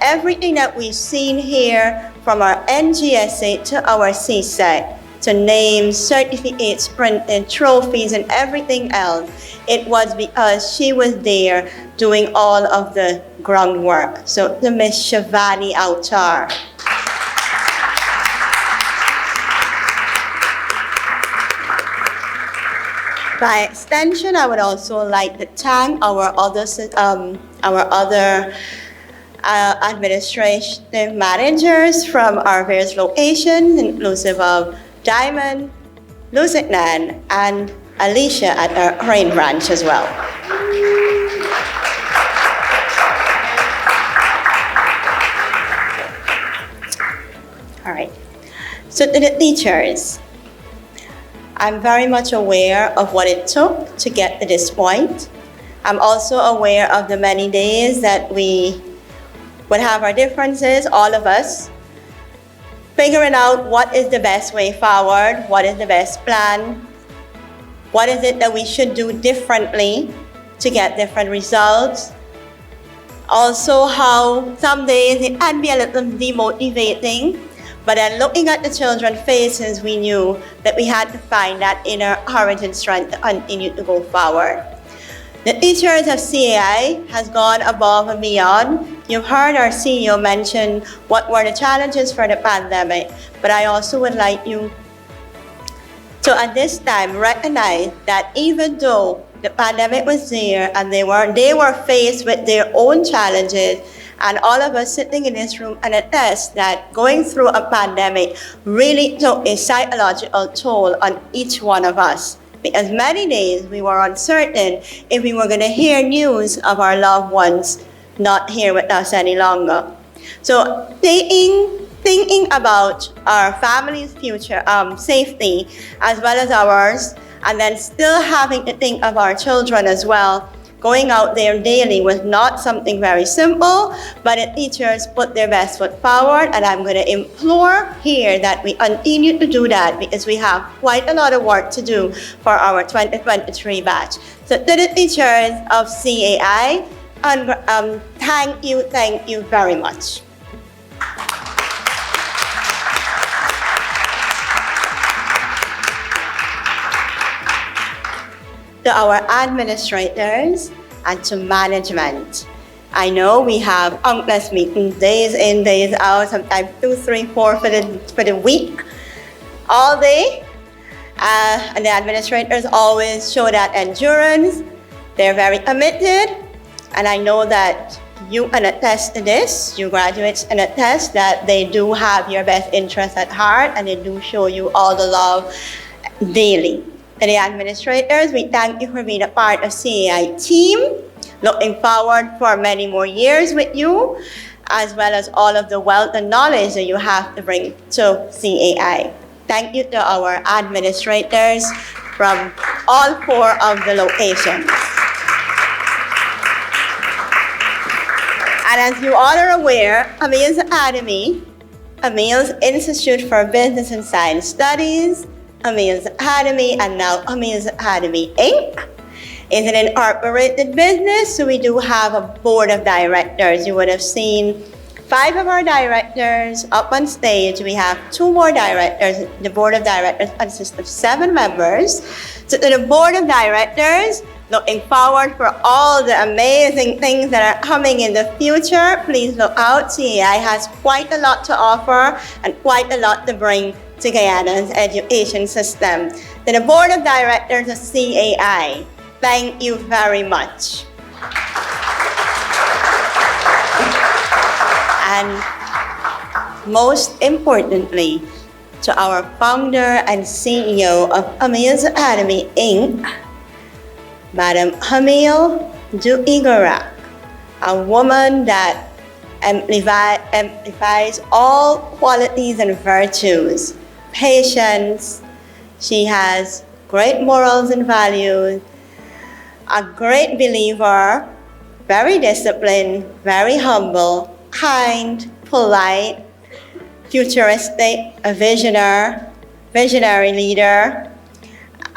Everything that we've seen here, from our NGSA to our CSEC, to names, certificates, printed, trophies, and everything else, it was because she was there doing all of the groundwork. So to Miss Shivani Autar. By extension, I would also like to thank our other administrative managers from our various locations, inclusive of Diamond, Lusignan, and Alicia at our Rain branch as well. All right. So to the teachers, I'm very much aware of what it took to get to this point. I'm also aware of the many days that we would have our differences, all of us, figuring out what is the best way forward, what is the best plan, what is it that we should do differently to get different results. Also, how some days it can be a little demotivating, but then looking at the children's faces, we knew that we had to find that inner courage and strength to continue to go forward. The teachers of CAI has gone above and beyond. You've heard our CEO mention what were the challenges for the pandemic, but I also would like you to, at this time, recognize that even though the pandemic was there and they were faced with their own challenges, and all of us sitting in this room and attest that going through a pandemic really took a psychological toll on each one of us. Because many days we were uncertain if we were going to hear news of our loved ones not here with us any longer. So thinking about our family's future safety as well as ours, and then still having to think of our children as well, going out there daily was not something very simple, but the teachers put their best foot forward, and I'm going to implore here that we continue to do that because we have quite a lot of work to do for our 2023 batch. So to the teachers of CAI, thank you very much. To our administrators and to management. I know we have countless meetings, days in, days out, sometimes 2, 3, 4 for the week, all day. And the administrators always show that endurance. They're very committed. And I know that you can attest to this, you graduates can attest that they do have your best interest at heart and they do show you all the love daily. To the administrators, we thank you for being a part of CAI team. Looking forward for many more years with you, as well as all of the wealth and knowledge that you have to bring to CAI. Thank you to our administrators from all 4 of the locations. And as you all are aware, Camille's Academy, Camille's Institute for Business and Science Studies, Camille's Academy, and now Camille's Academy, Inc. is an incorporated business, so we do have a board of directors. You would have seen 5 of our directors up on stage. We have 2 more directors. The board of directors consists of 7 members. So to the board of directors, looking forward for all the amazing things that are coming in the future, please look out. CAI has quite a lot to offer and quite a lot to bring to Guyana's education system. To the board of directors of CAI, thank you very much. And most importantly, to our founder and CEO of Camille's Academy, Inc., Madam Camille Igora, a woman that amplifies all qualities and virtues. Patience, she has great morals and values, a great believer, very disciplined, very humble, kind, polite, futuristic, a visionary leader.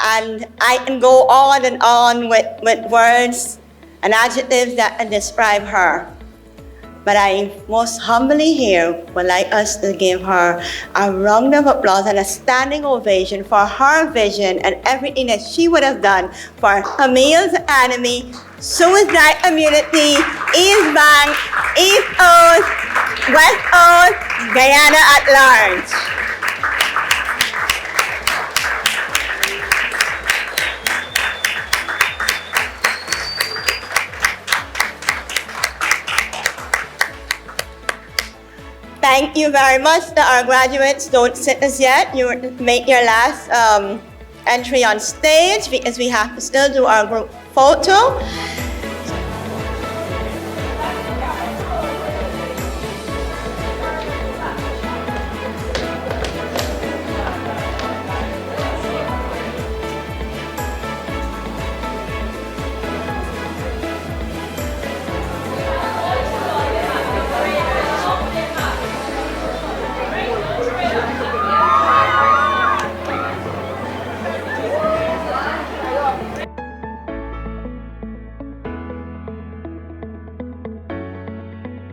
And I can go on and on with words and adjectives that can describe her. But I most humbly here would like us to give her a round of applause and a standing ovation for her vision and everything that she would have done for Camille's Academy, Suicide Community, East Bank, East Coast, West Coast, Guyana at large. Thank you very much to our graduates. Don't sit as yet. You make your last entry on stage because we have to still do our group photo.